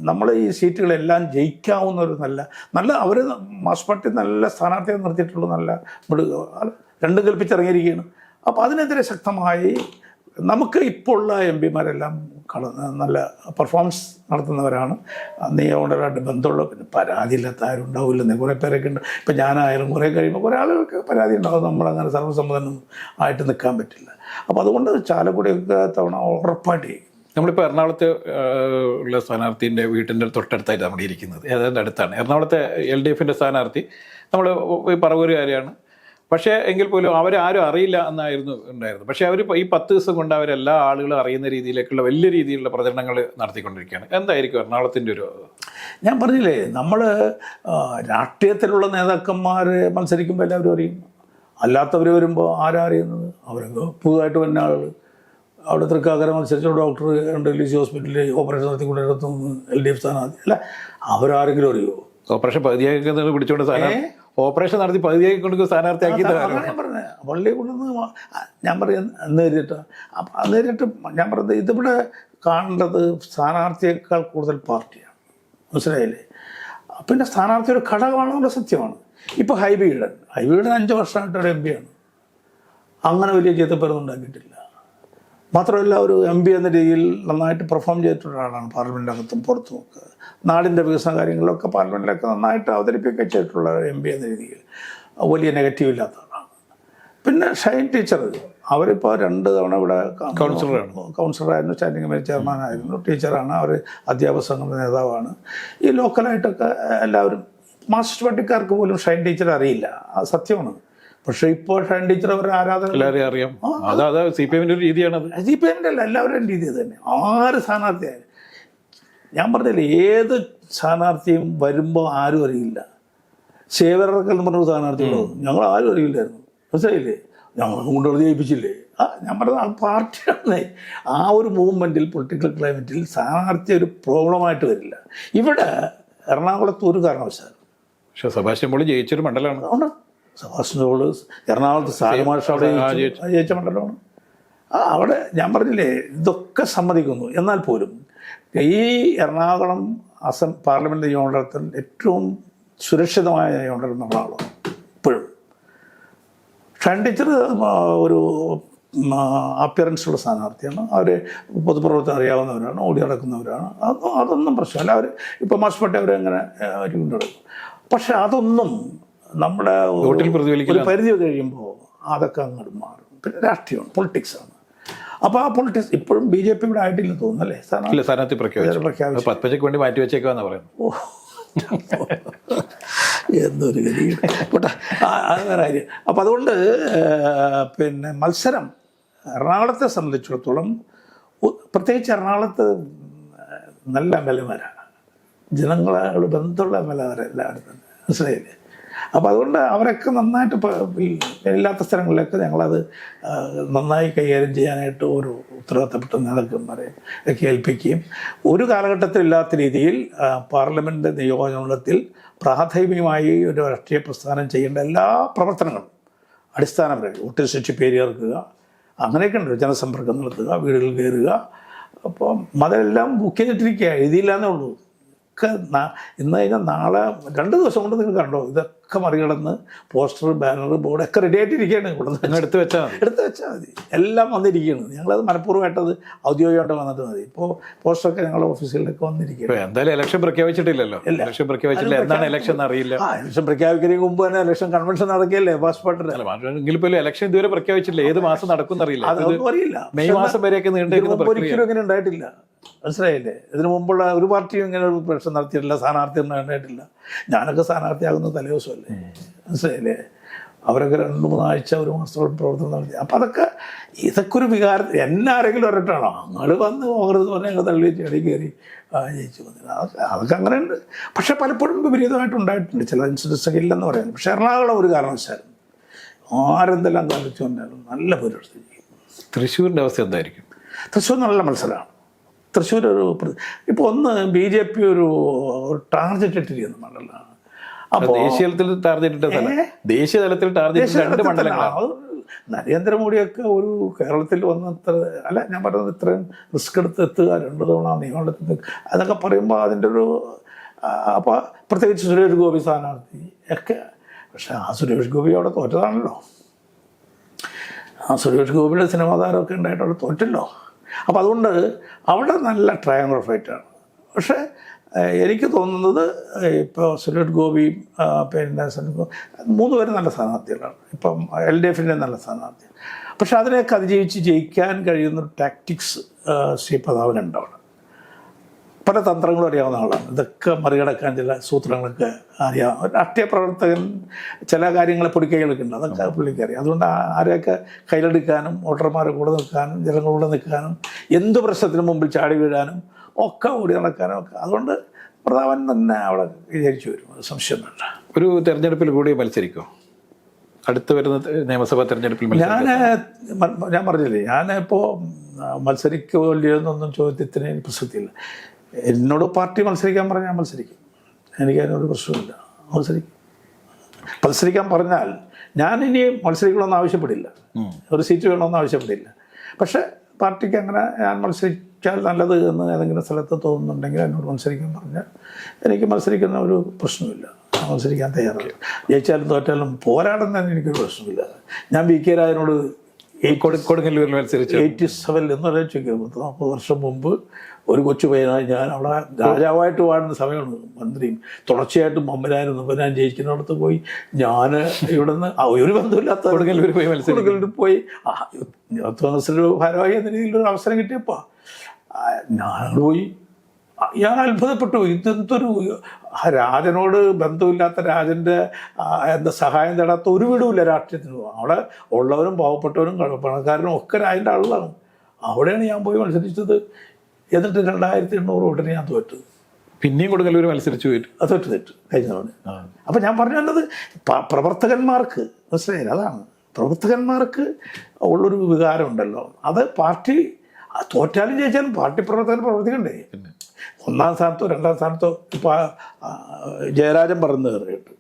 നമ്മൾ ഈ സീറ്റുകളെല്ലാം ജയിക്കാവുന്ന ഒരു നല്ല അവർ മാർക്സിസ്റ്റ് പാർട്ടി നല്ല സ്ഥാനാർത്ഥിയെ നിർത്തിയിട്ടുള്ള നല്ല രണ്ടും കൽപ്പിച്ചിറങ്ങിയിരിക്കുകയാണ്. അപ്പോൾ അതിനെതിരെ ശക്തമായി നമുക്ക് ഇപ്പോൾ ഉള്ള MP-മാരെല്ലാം നല്ല പെർഫോമൻസ് നടത്തുന്നവരാണ്. നിയമപരമായിട്ട് ബന്ധമുള്ള, പിന്നെ പരാതിയില്ലാത്ത ആരും ഉണ്ടാവില്ലെന്നേ കുറേ പേരൊക്കെ ഉണ്ട്. ഇപ്പം ഞാനായാലും കുറേ കഴിയുമ്പോൾ കുറേ ആളുകൾക്ക് പരാതി ഉണ്ടാകും. നമ്മളങ്ങനെ സർവ്വസമ്മതനും ആയിട്ട് നിൽക്കാൻ പറ്റില്ല. അപ്പോൾ അതുകൊണ്ട് ചാലക്കുടിയൊക്കെ തവണ ഉറപ്പായിട്ട് നമ്മളിപ്പോൾ എറണാകുളത്ത് ഉള്ള സ്ഥാനാർത്ഥിൻ്റെ വീട്ടിൻ്റെ തൊട്ടടുത്തായിട്ട് നമ്മൾ ഇരിക്കുന്നത്, ഏതാണ്ട് അടുത്താണ്. എറണാകുളത്തെ LDFൻ്റെ സ്ഥാനാർത്ഥി നമ്മൾ പറവൂരുകാരെയാണ്. പക്ഷേ എങ്കിൽ പോലും അവരാരും അറിയില്ല എന്നായിരുന്നു ഉണ്ടായിരുന്നത്. പക്ഷേ അവർ ഈ 10 ദിവസം കൊണ്ട് അവരെല്ലാ ആളുകളും അറിയുന്ന രീതിയിലേക്കുള്ള വലിയ രീതിയിലുള്ള പ്രചരണങ്ങൾ നടത്തിക്കൊണ്ടിരിക്കുകയാണ്. എന്തായിരിക്കും എറണാകുളത്തിൻ്റെ ഒരു? ഞാൻ പറഞ്ഞില്ലേ, നമ്മൾ രാഷ്ട്രീയത്തിലുള്ള നേതാക്കന്മാർ മത്സരിക്കുമ്പോൾ എല്ലാവരും അറിയും. അല്ലാത്തവർ വരുമ്പോൾ ആരറിയുന്നത്? അവരൊക്കെ പുതുതായിട്ട് വന്ന ആളുകൾ അവിടെ തൃക്കാക്കര മത്സരിച്ച ഡോക്ടർ ഡൽഹി ഹോസ്പിറ്റലിൽ ഓപ്പറേഷൻ നടത്തിക്കൊണ്ടിടത്തുനിന്ന് LDF സ്ഥാനാർത്ഥി അല്ല, അവരാരെങ്കിലും അറിയുമോ? ഓപ്പറേഷൻ പകുതിയാക്കി പിടിച്ചോണ്ട് ഓപ്പറേഷൻ നടത്തി പകുതിയാക്കി കൊണ്ട് സ്ഥാനാർത്ഥിയാക്കി ഞാൻ പറഞ്ഞത് പള്ളിയെ കൊണ്ടുവന്ന് ഞാൻ പറയാം നേരിട്ട്. അപ്പം നേരിട്ട് ഞാൻ പറഞ്ഞത് ഇതിവിടെ കാണേണ്ടത് സ്ഥാനാർത്ഥിയേക്കാൾ കൂടുതൽ പാർട്ടിയാണ്. മനസ്സിലായില്ലേ? പിന്നെ സ്ഥാനാർത്ഥി ഒരു ഘടകമാണെന്നുള്ള സത്യമാണ്. ഇപ്പോൾ ഹൈബീഡൻ 5 വർഷമായിട്ടൊരു MP ആണ്. അങ്ങനെ വലിയ ചീത്തപ്പേരൊന്നും ഉണ്ടാക്കിയിട്ടില്ല. മാത്രമല്ല ഒരു MP എന്ന രീതിയിൽ നന്നായിട്ട് പെർഫോം ചെയ്തിട്ടുള്ള ആളാണ് പാർലമെൻറ്റിനകത്തും പുറത്തുമൊക്കെ. നാടിൻ്റെ വികസന കാര്യങ്ങളിലൊക്കെ പാർലമെൻറ്റിലൊക്കെ നന്നായിട്ട് അവതരിപ്പിക്കുക ചെയ്തിട്ടുള്ള MP എന്ന രീതിയിൽ വലിയ നെഗറ്റീവ് ഇല്ലാത്ത ആളാണ്. പിന്നെ ഷൈൻ ടീച്ചർ അവരിപ്പോൾ 2 തവണ ഇവിടെ കൗൺസിലറായിരുന്നു, സ്റ്റാൻഡിംഗ് കമ്മിറ്റി ചെയർമാനായിരുന്നു, ടീച്ചറാണ്, അവർ അധ്യാപക സംഘടന നേതാവാണ്. ഈ ലോക്കലായിട്ടൊക്കെ എല്ലാവരും മാർക്സിസ്റ്റ് പാർട്ടിക്കാർക്ക് പോലും ഷൈൻ ടീച്ചർ അറിയില്ല, അത് സത്യമാണ്. പക്ഷേ ഇപ്പോൾ ഷൈൻ ടീച്ചർ അവരുടെ ആരാധന എല്ലാവരെയും അറിയാം. CPM ഒരു രീതിയാണത്. CPM അല്ല, എല്ലാവരുടെയും രീതി തന്നെ. ആര് സ്ഥാനാർത്ഥിയായാലും ഞാൻ പറഞ്ഞില്ലേ, ഏത് സ്ഥാനാർത്ഥിയും വരുമ്പോൾ ആരും അറിയില്ല. സേവരർക്കെന്ന് പറഞ്ഞൊരു സ്ഥാനാർത്ഥികളോ ഞങ്ങൾ ആരും അറിയില്ലായിരുന്നു. മനസ്സിലായില്ലേ? ഞങ്ങൾ കൊണ്ടുവന്ന് ജയിപ്പിച്ചില്ലേ? ഞാൻ പറഞ്ഞത് ആ പാർട്ടിയാണ്. ആ ഒരു മൂവ്മെൻറ്റിൽ പൊളിറ്റിക്കൽ ക്ലൈമറ്റിൽ സ്ഥാനാർത്ഥി ഒരു പ്രോബ്ലമായിട്ട് വരില്ല. ഇവിടെ എറണാകുളത്ത് ഒരു കാരണവശാലും. പക്ഷേ സെബാസ്റ്റ്യൻ പോളി ജയിച്ചൊരു മണ്ഡലമാണ്. ഉണ്ട്. സെബാസ്റ്റ്യൻ പോളി എറണാകുളത്ത് സാലിമാഷ അവിടെ ജയിച്ച മണ്ഡലമാണ്. അവിടെ ഞാൻ പറഞ്ഞില്ലേ, ഇതൊക്കെ സമ്മതിക്കുന്നു. എന്നാൽ പോലും ഈ എറണാകുളം പാർലമെൻറ്റ് നിയമമണ്ഡലത്തിൽ ഏറ്റവും സുരക്ഷിതമായ നിയമമണ്ഡലം നമ്മളാണല്ലോ ഇപ്പോഴും. ഷൈൻ ടീച്ചർ ഒരു അപ്പിയറൻസുള്ള സ്ഥാനാർത്ഥിയാണ്. അവർ പൊതുപ്രവർത്തനം അറിയാവുന്നവരാണ്, ഓടി നടക്കുന്നവരാണ്. അതൊന്നും പ്രശ്നമല്ല. അവർ ഇപ്പോൾ മാർക്സിസ്റ്റ് അവരങ്ങനെ കൊണ്ടുനടക്കും. പക്ഷെ അതൊന്നും നമ്മുടെ ഒരു പരിധി കഴിയുമ്പോൾ അതൊക്കെ അങ്ങോട്ട് മാറും. പിന്നെ രാഷ്ട്രീയമാണ്, പൊളിറ്റിക്സാണ്. അപ്പോൾ ആ പൊളിറ്റിക്സ് ഇപ്പോഴും BJP ഇവിടെ ആയിട്ടില്ല തോന്നുന്നല്ലേ? സ്ഥാനാർത്ഥി പ്രഖ്യാപിച്ചു. പത്മജയ്ക്ക് വേണ്ടി മാറ്റി വെച്ചേക്കാന്ന് പറയുന്നത്. എന്തൊരു ഗതിയും പോട്ടെ, അത് വേറെ കാര്യം. അപ്പം അതുകൊണ്ട് പിന്നെ മത്സരം എറണാകുളത്തെ സംബന്ധിച്ചിടത്തോളം, പ്രത്യേകിച്ച് എറണാകുളത്ത് നല്ല MLA-മാരാണ്, ജനങ്ങളോട് ബന്ധമുള്ള MLA-മാരെ എല്ലാവരും തന്നെ. മനസ്സിലായില്ലേ? അപ്പോൾ അതുകൊണ്ട് അവരൊക്കെ നന്നായിട്ട് ഇല്ലാത്ത സ്ഥലങ്ങളിലൊക്കെ ഞങ്ങളത് നന്നായി കൈകാര്യം ചെയ്യാനായിട്ട് ഒരു ഉത്തരവാദിത്തപ്പെട്ട നേതാക്കന്മാരെ ഒക്കെ ഏൽപ്പിക്കുകയും ഒരു കാലഘട്ടത്തിൽ ഇല്ലാത്ത രീതിയിൽ പാർലമെൻറ്റ് നിയോജകമണ്ഡലത്തിൽ പ്രാഥമികമായി ഒരു രാഷ്ട്രീയ പ്രസ്ഥാനം ചെയ്യേണ്ട എല്ലാ പ്രവർത്തനങ്ങളും അടിസ്ഥാനപരമായി വോട്ട് ശിക്ഷ പേര് ചേർക്കുക, അങ്ങനെയൊക്കെ ഉണ്ട്. ജനസമ്പർക്കം നടത്തുക, വീടുകളിൽ കയറുക. അപ്പം അതെല്ലാം ബുക്ക് ചെയ്തിട്ടിരിക്കുക, എഴുതിയില്ലാന്നേ ഉള്ളൂ. ഒക്കെ ഇന്ന് കഴിഞ്ഞാൽ നാളെ 2 ദിവസം കൊണ്ട് നിങ്ങൾ കണ്ടോ ഇതൊക്കെ മറികടന്ന് പോസ്റ്റർ, ബാനർ, ബോർഡ് ഒക്കെ റെഡി ആയിട്ടിരിക്കുകയാണ്. ഇവിടെ എടുത്ത് വെച്ചാൽ മതി, എല്ലാം വന്നിരിക്കുകയാണ്. ഞങ്ങളത് മനഃപൂർവ്വമായിട്ടത് ഔദ്യോഗികമായിട്ട് വന്നിട്ട് മതി. ഇപ്പോൾ പോസ്റ്ററൊക്കെ ഞങ്ങളുടെ ഓഫീസുകളിലൊക്കെ വന്നിരിക്കുകയാണ്. എന്തായാലും ഇലക്ഷൻ പ്രഖ്യാപിച്ചിട്ടില്ലല്ലോ. ഇലക്ഷൻ പ്രഖ്യാപിച്ചില്ല, എന്താണ് ഇലക്ഷൻ അറിയില്ല. ഇലക്ഷൻ പ്രഖ്യാപിക്കുന്നതിന് മുമ്പ് തന്നെ ഇലക്ഷൻ കൺവെൻഷൻ നടക്കുകയല്ലേ പാസ്പോർട്ടിന്. എങ്കിൽ പോലും ഇലക്ഷൻ ഇതുവരെ പ്രഖ്യാപിച്ചില്ല. ഏത് മാസം നടക്കും അറിയില്ല. അതൊന്നും അറിയില്ല. മെയ് മാസം വരെയൊക്കെ ഒരിക്കലും ഇങ്ങനെ ഉണ്ടായിട്ടില്ല. മനസ്സിലായില്ലേ? ഇതിനു മുമ്പുള്ള ഒരു പാർട്ടിയും ഇങ്ങനെ ഒരു പ്രശ്നം നടത്തിയിട്ടില്ല, സ്ഥാനാർത്ഥിയൊന്നും ഉണ്ടായിട്ടില്ല. ഞാനൊക്കെ സ്ഥാനാർത്ഥിയാകുന്ന തലേദിവസമല്ലേ? മനസ്സിലായില്ലേ? അവരൊക്കെ 2-3 ആഴ്ച, ഒരു മാസത്തോളം പ്രവർത്തനം നടത്തി. അപ്പം ഇതൊക്കെ ഒരു വികാരം. എന്നാരെങ്കിലും ഒരട്ടാണോ അങ്ങോട്ട് വന്ന് പോകരുത് പറഞ്ഞാൽ ഞങ്ങൾ തള്ളി ചെടി കയറി ജയിച്ചു വന്നില്ല. അതൊക്കെ അങ്ങനെയുണ്ട്. പക്ഷെ പലപ്പോഴും വിപരീതമായിട്ടുണ്ടായിട്ടുണ്ട്. ചില ഇൻസിഡൻസ് ഒക്കെ ഇല്ലെന്ന് പറയുന്നത്. പക്ഷേ എറണാകുളം ഒരു കാരണവശാലും ആരെന്തെല്ലാം കാണിച്ചു വന്നാലും നല്ല പുരോഗതി ചെയ്യും. തൃശ്ശൂരിൻ്റെ അവസ്ഥ എന്തായിരിക്കും? തൃശ്ശൂർ നല്ല മത്സരമാണ്. തൃശ്ശൂർ ഇപ്പോൾ BJP ഒരു ടാർഗറ്റ് ഇട്ടിരിക്കുന്ന മണ്ഡലമാണ്. അപ്പോൾ ദേശീയ തലത്തിൽ ടാർഗറ്റ് 2 മണ്ഡലങ്ങളാണ്. നരേന്ദ്രമോദിയൊക്കെ ഒരു കേരളത്തിൽ വന്നത്ര അല്ല, ഞാൻ പറയുന്നത് ഇത്രയും റിസ്ക് എടുത്ത് എത്തുക, 2 തവണ നിയമത്തിൽ അതൊക്കെ പറയുമ്പോൾ അതിൻ്റെ ഒരു അപ്പോൾ പ്രത്യേകിച്ച് സുരേഷ് ഗോപി സ്ഥാനാർത്ഥി ഒക്കെ. പക്ഷേ ആ സുരേഷ് ഗോപി അവിടെ തോറ്റതാണല്ലോ. ആ സുരേഷ് ഗോപിയുടെ സിനിമാ താരമൊക്കെ ഉണ്ടായിട്ട് അവിടെ തോറ്റല്ലോ. അപ്പോൾ അതുകൊണ്ട് അവിടെ നല്ല ട്രയാങ്കുലർ ഫൈറ്റാണ്. പക്ഷേ എനിക്ക് തോന്നുന്നത് ഇപ്പോൾ സുരേഷ് ഗോപി പിന്നെ 3 പേരും നല്ല സ്ഥാനാർത്ഥികളാണ്. ഇപ്പം LDFൻ്റെ നല്ല സ്ഥാനാർത്ഥി. പക്ഷെ അതിനെയൊക്കെ അതിജീവിച്ച് ജയിക്കാൻ കഴിയുന്ന ടാക്ടിക്സ് ശ്രീ പ്രതാപനുണ്ട്. അവിടെ പല തന്ത്രങ്ങളും അറിയാവുന്ന ആളാണ്. ഇതൊക്കെ മറികടക്കാൻ ചില സൂത്രങ്ങളൊക്കെ അറിയാം. രാഷ്ട്രീയ പ്രവർത്തകൻ ചില കാര്യങ്ങളെ പൊടിക്കൈകളൊക്കെ ഉണ്ട്, അതൊക്കെ പുള്ളിക്ക് അറിയാം. അതുകൊണ്ട് ആരെയൊക്കെ കയ്യിലെടുക്കാനും വോട്ടർമാരെ കൂടെ നിൽക്കാനും ജനങ്ങളുടെ നിൽക്കാനും എന്ത് പ്രശ്നത്തിന് മുമ്പിൽ ചാടി വീഴാനും ഒക്കെ ഓടി നടക്കാനും ഒക്കെ. അതുകൊണ്ട് പ്രതാപൻ തന്നെ അവിടെ വിചാരിച്ചു വരും, സംശയം വേണ്ട. ഒരു തെരഞ്ഞെടുപ്പിൽ കൂടി മത്സരിക്കുമോ? അടുത്ത് വരുന്ന നിയമസഭാ തെരഞ്ഞെടുപ്പിൽ ഞാൻ പറഞ്ഞില്ലേ, ഞാനിപ്പോൾ മത്സരിക്കുമോ ഇല്ലയോ എന്നൊന്നും ചോദ്യത്തിന് എനിക്ക് പ്രസക്തിയില്ല. എന്നോട് പാർട്ടി മത്സരിക്കാൻ പറഞ്ഞാൽ ഞാൻ മത്സരിക്കും. എനിക്ക് അതിനൊരു പ്രശ്നമില്ല, മത്സരിക്കാൻ പറഞ്ഞാൽ ഞാനിനി മത്സരിക്കണമെന്ന് ആവശ്യപ്പെടില്ല, ഒരു സീറ്റ് വേണമെന്ന് ആവശ്യപ്പെടില്ല. പക്ഷേ പാർട്ടിക്ക് അങ്ങനെ ഞാൻ മത്സരിച്ചാൽ നല്ലത് എന്ന് ഏതെങ്കിലും സ്ഥലത്ത് തോന്നുന്നുണ്ടെങ്കിൽ എന്നോട് മത്സരിക്കാൻ പറഞ്ഞാൽ എനിക്ക് മത്സരിക്കുന്ന ഒരു പ്രശ്നമില്ല, മത്സരിക്കാൻ തയ്യാറാണ്. ജയിച്ചാലും തോറ്റാലും പോരാടുന്നതിന് എനിക്കൊരു പ്രശ്നമില്ല. ഞാൻ വി കെ രാജനോട് കൊടുങ്ങല്ലൂരിൽ മത്സരിച്ചു 87 എന്നൊരു 40 വർഷം മുമ്പ് ഒരു കൊച്ചു പയ്യനായി ഞാൻ അവിടെ രാജാവായിട്ട് വാഴുന്ന സമയമാണ്. മന്ത്രിയും തുടർച്ചയായിട്ടും മമ്മനായിരുന്നു. ഞാൻ ജയിക്കുന്നിടത്ത് പോയി ഞാൻ ഇവിടെ നിന്ന് ഒരു ബന്ധമില്ലാത്ത കൊടുങ്ങല്ലൂർ പോയി കോൺഗ്രസിൻ്റെ ഭാരവാഹി എന്ന രീതിയിലൊരു അവസരം കിട്ടിയപ്പോൾ ഞാൻ പോയി. ഞാൻ അത്ഭുതപ്പെട്ടു. ഇതെന്തൊരു രാജനോട് ബന്ധമില്ലാത്ത, രാജൻ്റെ എന്താ സഹായം തേടാത്ത ഒരു വീടുമില്ല രാഷ്ട്രീയത്തിന്. അവിടെ ഉള്ളവരും പാവപ്പെട്ടവരും പണക്കാരനും ഒക്കെ രാജൻ്റെ ആളുകളാണ്. അവിടെയാണ് ഞാൻ പോയി മത്സരിച്ചത്. എന്നിട്ട് 2800 വോട്ടിന് ഞാൻ തോറ്റു. പിന്നെയും കൊടുങ്ങല്ലൂർ മത്സരിച്ചു പോയിട്ട് തെറ്റ് കഴിഞ്ഞതാണ്. അപ്പം ഞാൻ പറഞ്ഞത് പ്രവർത്തകന്മാർക്ക് മനസ്സിലായില്ല. അതാണ് പ്രവർത്തകന്മാർക്ക് ഉള്ളൊരു വികാരം ഉണ്ടല്ലോ, അത് പാർട്ടി തോറ്റാലും ജയിച്ചാലും പാർട്ടി പ്രവർത്തകർ പ്രവർത്തിക്കണ്ടേ. 1ാം സ്ഥാനത്തോ 2ാം സ്ഥാനത്തോ ഇപ്പോൾ ജയരാജൻ പറയുന്നത് കേട്ട്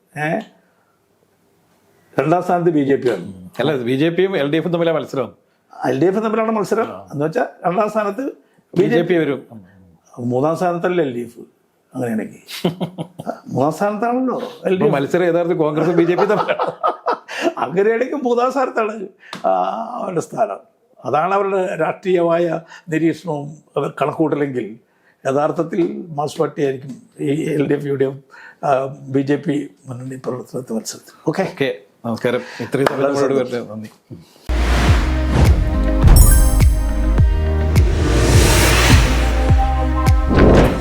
2ാം സ്ഥാനത്ത് BJP ആണ്. അല്ല, BJPയും LDF തമ്മിലാണ് മത്സരം. LDF തമ്മിലാണ് മത്സരം എന്ന് വെച്ചാൽ 2ാം സ്ഥാനത്ത് BJP വരും, 3ാം സ്ഥാനത്തല്ലേ LDF. അങ്ങനെയാണെങ്കിൽ 3ാം സ്ഥാനത്താണല്ലോ LDF മത്സരം. യഥാർത്ഥ കോൺഗ്രസ് BJP തമ്മിലാണ്. അങ്ങനെയാണെങ്കിൽ 3ാം സ്ഥാനത്താണ് അവരുടെ സ്ഥാനം. അതാണ് അവരുടെ രാഷ്ട്രീയമായ നിരീക്ഷണവും കണക്കൂട്ടലെങ്കിൽ യഥാർത്ഥത്തിൽ മാർക്സ് പാർട്ടി ആയിരിക്കും ഈ LDF യുടെയും BJP മുന്നണി പ്രവർത്തനത്തിൽ മത്സരത്തിൽ. ഓക്കെ, നമസ്കാരം. ഇത്രയും സമയം നന്ദി.